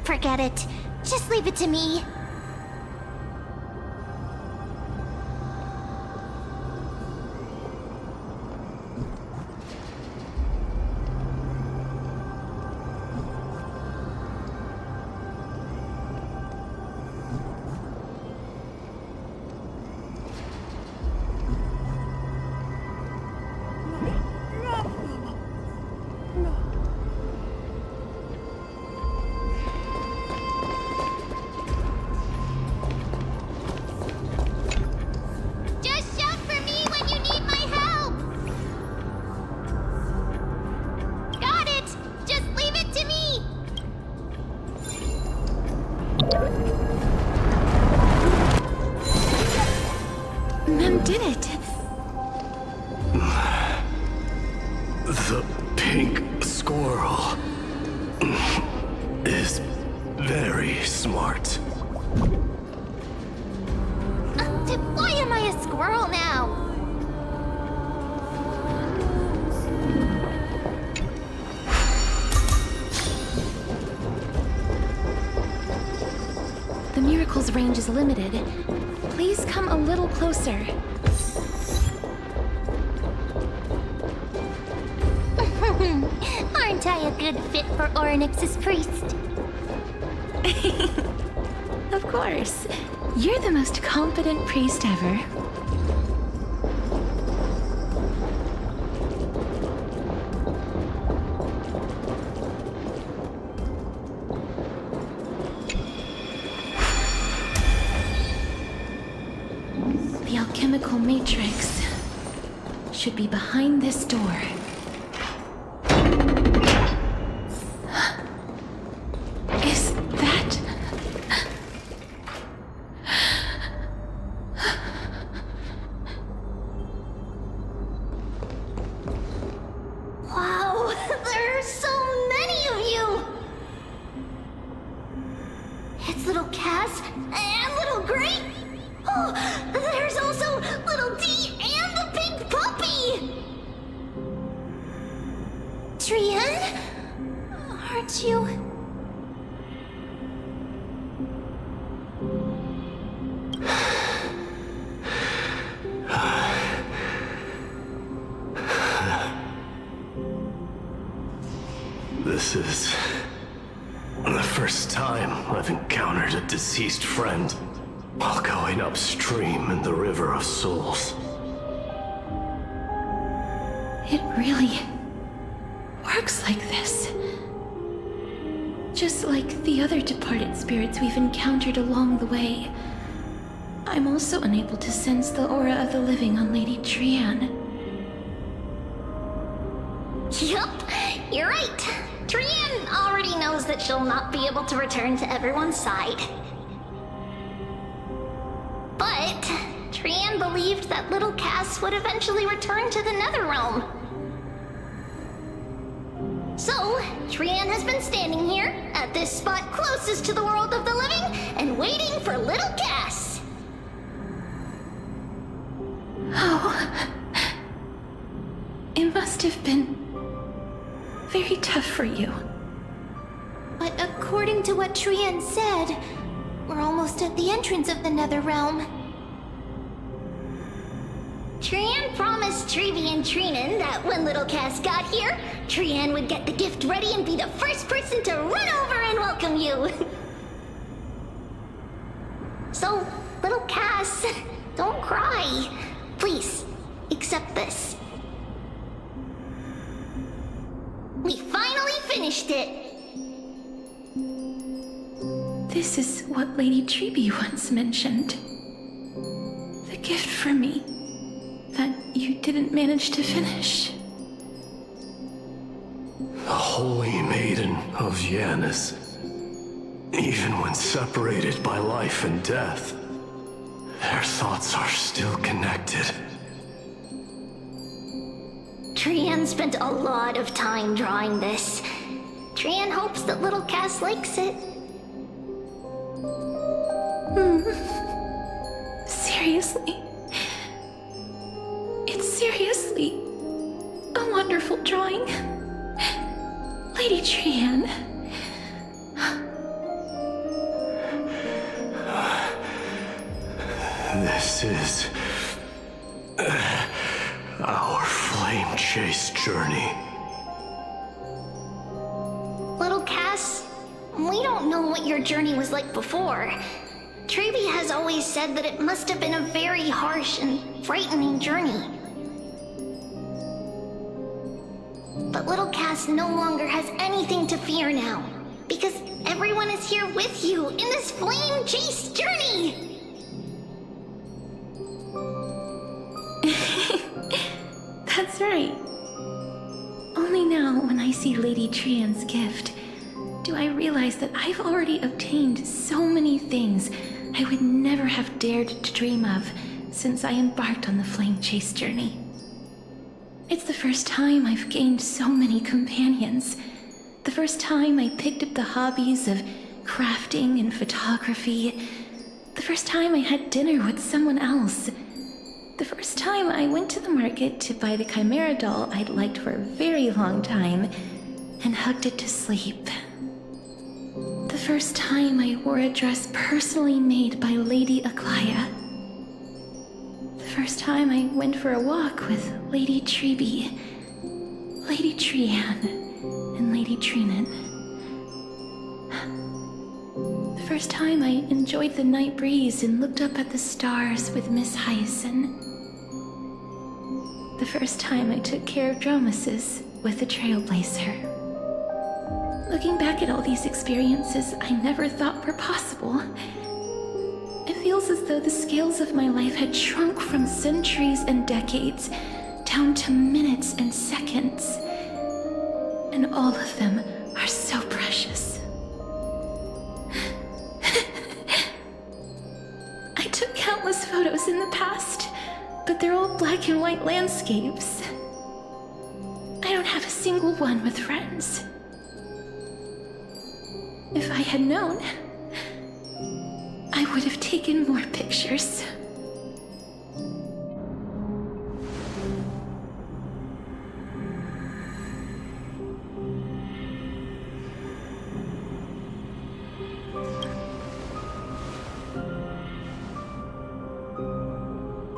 Forget it. Just leave it to me. Just shout for me when you need my help! Got it! Just leave it to me! Mem did it. The pink squirrel is very smart. Why am I a squirrel now? The miracle's range is limited. Please come a little closer. Aren't I a good fit for Orynyx's priest? Of course. You're the most competent priest ever. The alchemical matrix should be behind this door. Is that... Wow, there are so many of you! It's little Cass and little Grape. Oh, there's also little D and the pink puppy! Trian? Aren't you... This is the first time I've encountered a deceased friend while going upstream in the River of Souls. It really works like this. Just like the other departed spirits we've encountered along the way. I'm also unable to sense the aura of the living on Lady Trian. Yup, you're right. Trian already knows that she'll not be able to return to everyone's side. But Trian believed that little Cass would eventually return to the Netherrealm. So, Trian has been standing here, at this spot closest to the world of the living, and waiting for little Cass. Oh. It must have been very tough for you. But according to what Trian said, we're almost at the entrance of the Netherrealm. Trian promised Trevi and Trinan that when little Cass got here, Trian would get the gift ready and be the first person to run over and welcome you. So, little Cass, don't cry. Please, accept this. We finally finished it. This is what Lady Treeby once mentioned. The gift for me that you didn't manage to finish. The Holy Maiden of Janus. Even when separated by life and death, their thoughts are still connected. Trian spent a lot of time drawing this. Trian hopes that little Cass likes it. Seriously? It's seriously a wonderful drawing. Lady Trian. This is our flame chase journey. Little Cass, we don't know what your journey was like before. Trevi has always said that it must have been a very harsh and frightening journey. But little Cass no longer has anything to fear now, because everyone is here with you in this flame chase journey! That's right. Only now, when I see Lady Trian's gift, do I realize that I've already obtained so many things I would never have dared to dream of since I embarked on the flame chase journey. It's the first time I've gained so many companions. The first time I picked up the hobbies of crafting and photography. The first time I had dinner with someone else. The first time I went to the market to buy the Chimera doll I'd liked for a very long time and hugged it to sleep. The first time I wore a dress personally made by Lady Aglaya. The first time I went for a walk with Lady Treeby, Lady Trian, and Lady Trinan. The first time I enjoyed the night breeze and looked up at the stars with Miss Hyacin. The first time I took care of Dromesis with the Trailblazer. Looking back at all these experiences I never thought were possible, it feels as though the scales of my life had shrunk from centuries and decades down to minutes and seconds. And all of them are so precious. I took countless photos in the past, but they're all black and white landscapes. I don't have a single one with friends. If I had known, I would have taken more pictures.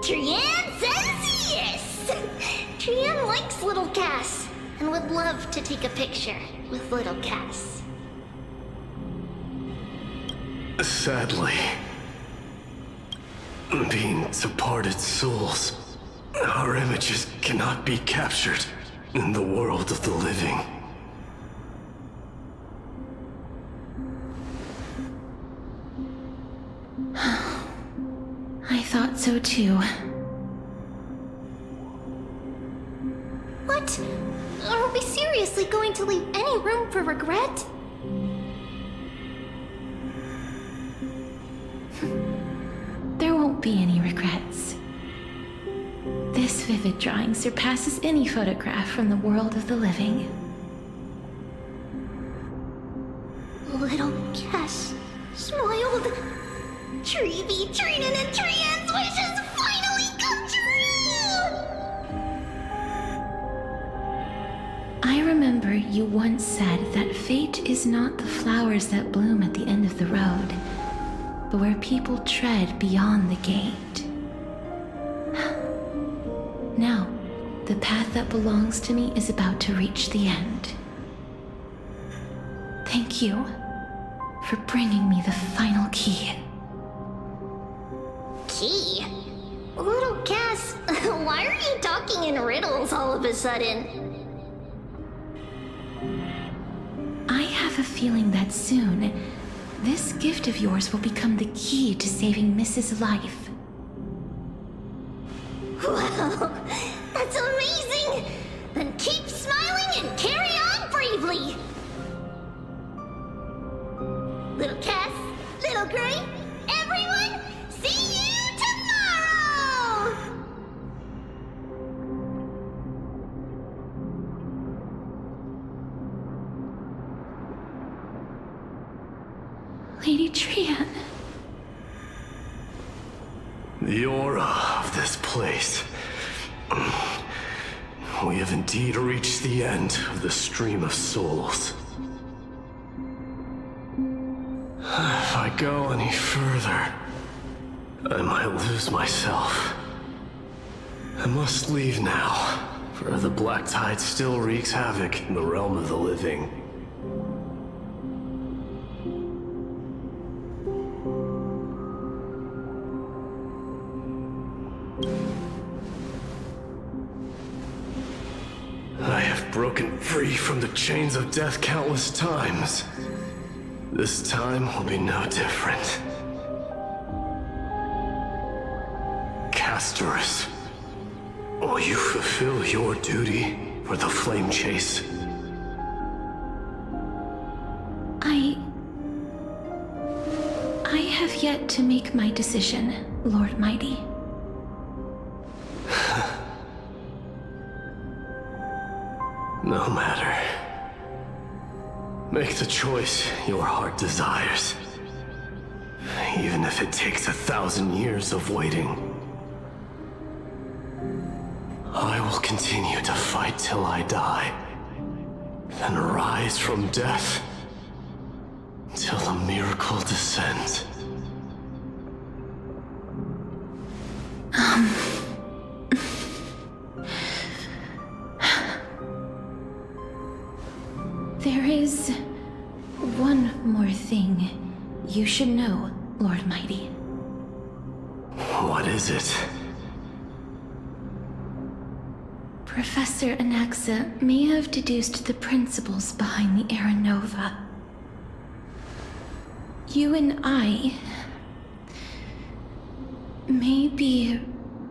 Trian says yes! Trian likes little Cass and would love to take a picture with little Cass. Sadly, being departed souls, our images cannot be captured in the world of the living. I thought so too. What? Are we seriously going to leave any room for regret? There won't be any regrets. This vivid drawing surpasses any photograph from the world of the living. Little Cass smiled. Trevi, Trinan, and Trian's wishes finally come true! I remember you once said that fate is not the flowers that bloom at the end of the road, but where people tread beyond the gate. Now, the path that belongs to me is about to reach the end. Thank you for bringing me the final key. Key? Little Cass, why are you talking in riddles all of a sudden? I have a feeling that soon, this gift of yours will become the key to saving Mrs. Life. Wow, that's amazing! Then keep smiling and carry on bravely! Little Cass, Little Gray, everyone, see you tomorrow! Lady Trian. The aura of this place. We have indeed reached the end of the stream of souls. If I go any further, I might lose myself. I must leave now, for the Black Tide still wreaks havoc in the realm of the living. I have broken free from the chains of death countless times. This time will be no different. Castorus, will you fulfill your duty for the flame chase? I have yet to make my decision, Lord Mighty. No matter. Make the choice your heart desires. Even if it takes 1,000 years of waiting. I will continue to fight till I die. Then rise from death till the miracle descends. There is one more thing you should know, Lord Mighty. What is it? Professor Anaxa may have deduced the principles behind the Era Nova. You and I may be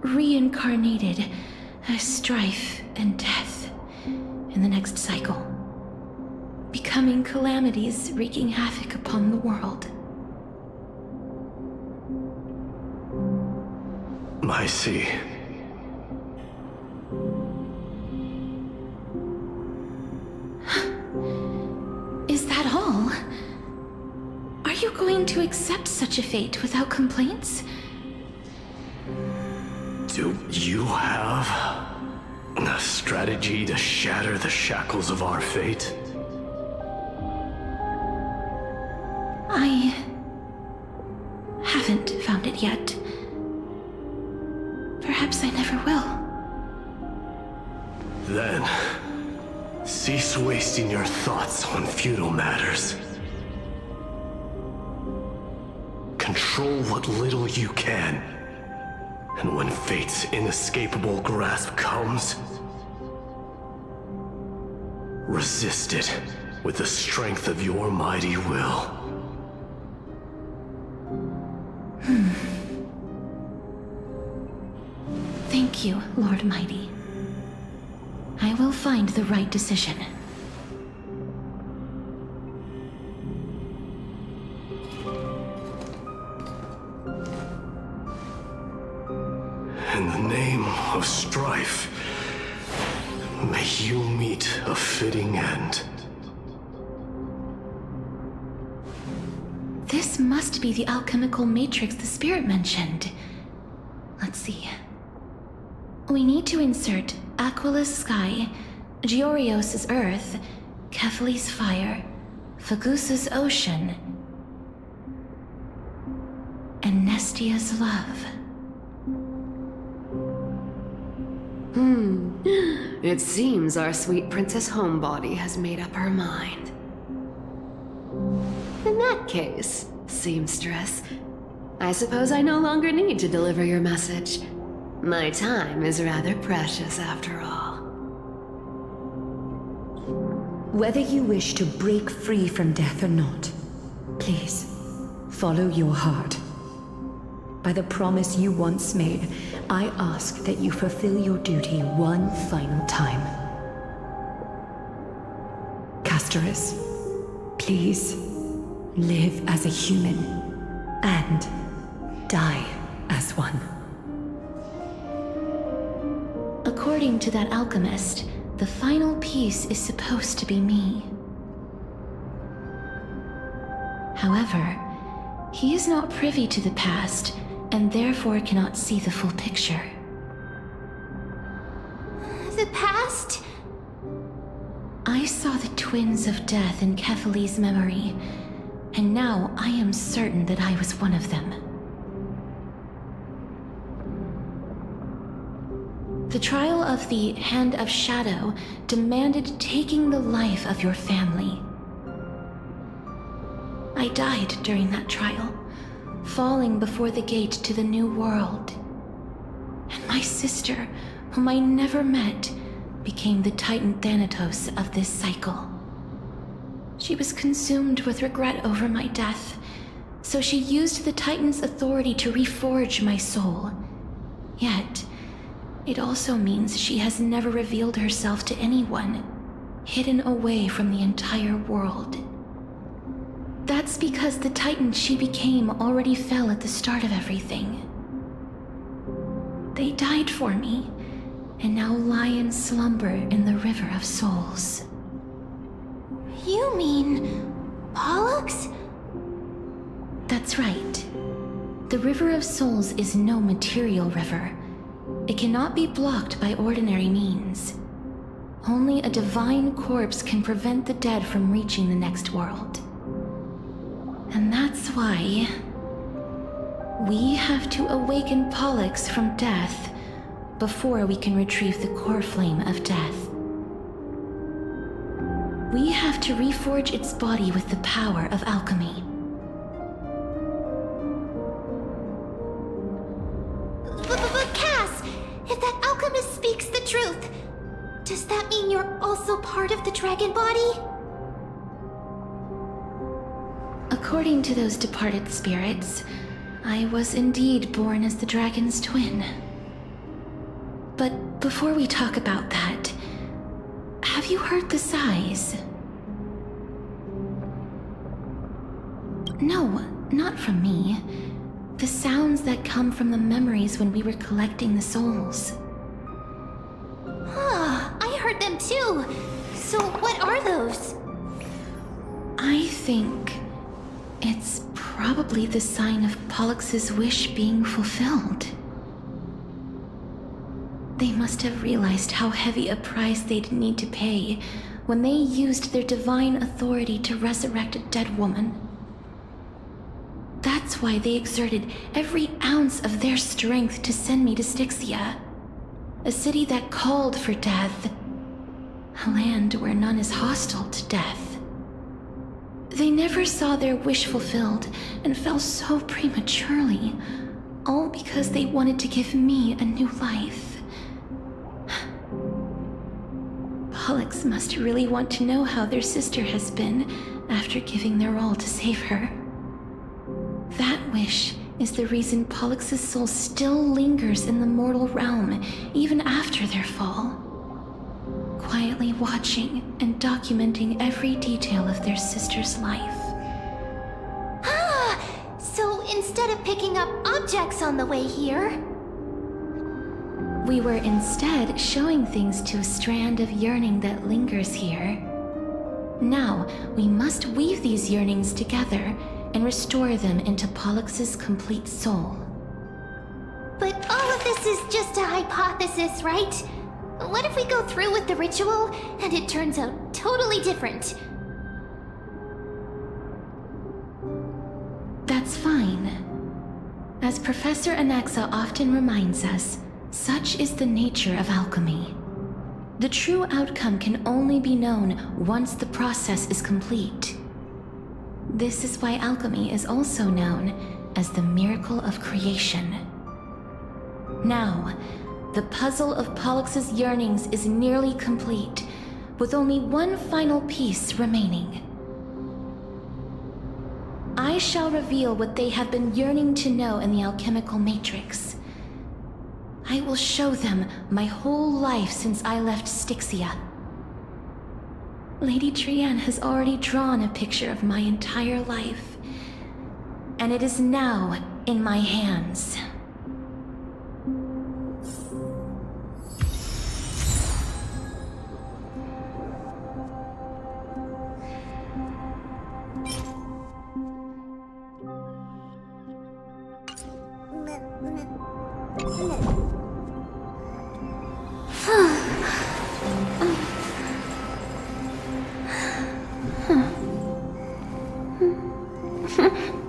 reincarnated as strife and death in the next cycle, becoming calamities wreaking havoc upon the world. I see. Is that all? Are you going to accept such a fate without complaints? Do you have a strategy to shatter the shackles of our fate? I haven't found it yet. Perhaps I never will. Then, cease wasting your thoughts on futile matters. Control what little you can. And when fate's inescapable grasp comes, resist it with the strength of your mighty will. Thank you, Lord Mighty. I will find the right decision. In the name of strife, may you meet a fitting end. This must be the alchemical matrix the spirit mentioned. Let's see. We need to insert Aquila's sky, Georios' earth, Kefali's fire, Fagusa's ocean, and Nestia's love. It seems our sweet Princess Homebody has made up her mind. In that case, seamstress, I suppose I no longer need to deliver your message. My time is rather precious after all. Whether you wish to break free from death or not, please, follow your heart. By the promise you once made, I ask that you fulfill your duty one final time. Castorus, please, live as a human, and die as one. According to that alchemist, the final piece is supposed to be me. However, he is not privy to the past, and therefore cannot see the full picture. The past? I saw the twins of death in Kefali's memory, and now I am certain that I was one of them. The trial of the Hand of Shadow demanded taking the life of your family. I died during that trial, falling before the gate to the new world. And my sister, whom I never met, became the Titan Thanatos of this cycle. She was consumed with regret over my death, so she used the Titan's authority to reforge my soul. Yet, it also means she has never revealed herself to anyone, hidden away from the entire world. That's because the Titan she became already fell at the start of everything. They died for me, and now lie in slumber in the River of Souls. You mean Pollux? That's right. The River of Souls is no material river. It cannot be blocked by ordinary means. Only a divine corpse can prevent the dead from reaching the next world. And that's why we have to awaken Pollux from death before we can retrieve the core flame of death. We have to reforge its body with the power of alchemy. But Cass, if that alchemist speaks the truth, does that mean you're also part of the dragon body? According to those departed spirits, I was indeed born as the dragon's twin. But before we talk about that, have you heard the sighs? No, not from me. The sounds that come from the memories when we were collecting the souls. I heard them too. So what are those? I think it's probably the sign of Pollux's wish being fulfilled. They must have realized how heavy a price they'd need to pay when they used their divine authority to resurrect a dead woman. That's why they exerted every ounce of their strength to send me to Styxia, a city that called for death, a land where none is hostile to death. They never saw their wish fulfilled and fell so prematurely, all because they wanted to give me a new life. Pollux must really want to know how their sister has been after giving their all to save her. That wish is the reason Pollux's soul still lingers in the mortal realm even after their fall, quietly watching and documenting every detail of their sister's life. So instead of picking up objects on the way here, We were instead showing things to a strand of yearning that lingers here. Now, we must weave these yearnings together and restore them into Pollux's complete soul. but all of this is just a hypothesis, right? What if we go through with the ritual and it turns out totally different? That's fine. As Professor Anaxa often reminds us, Such is the nature of alchemy. The true outcome can only be known once the process is complete. This is why alchemy is also known as the miracle of creation. Now, the puzzle of Pollux's yearnings is nearly complete, with only one final piece remaining. I shall reveal what they have been yearning to know in the alchemical matrix. I will show them my whole life since I left Styxia. Lady Trienne has already drawn a picture of my entire life, and it is now in my hands. Huh.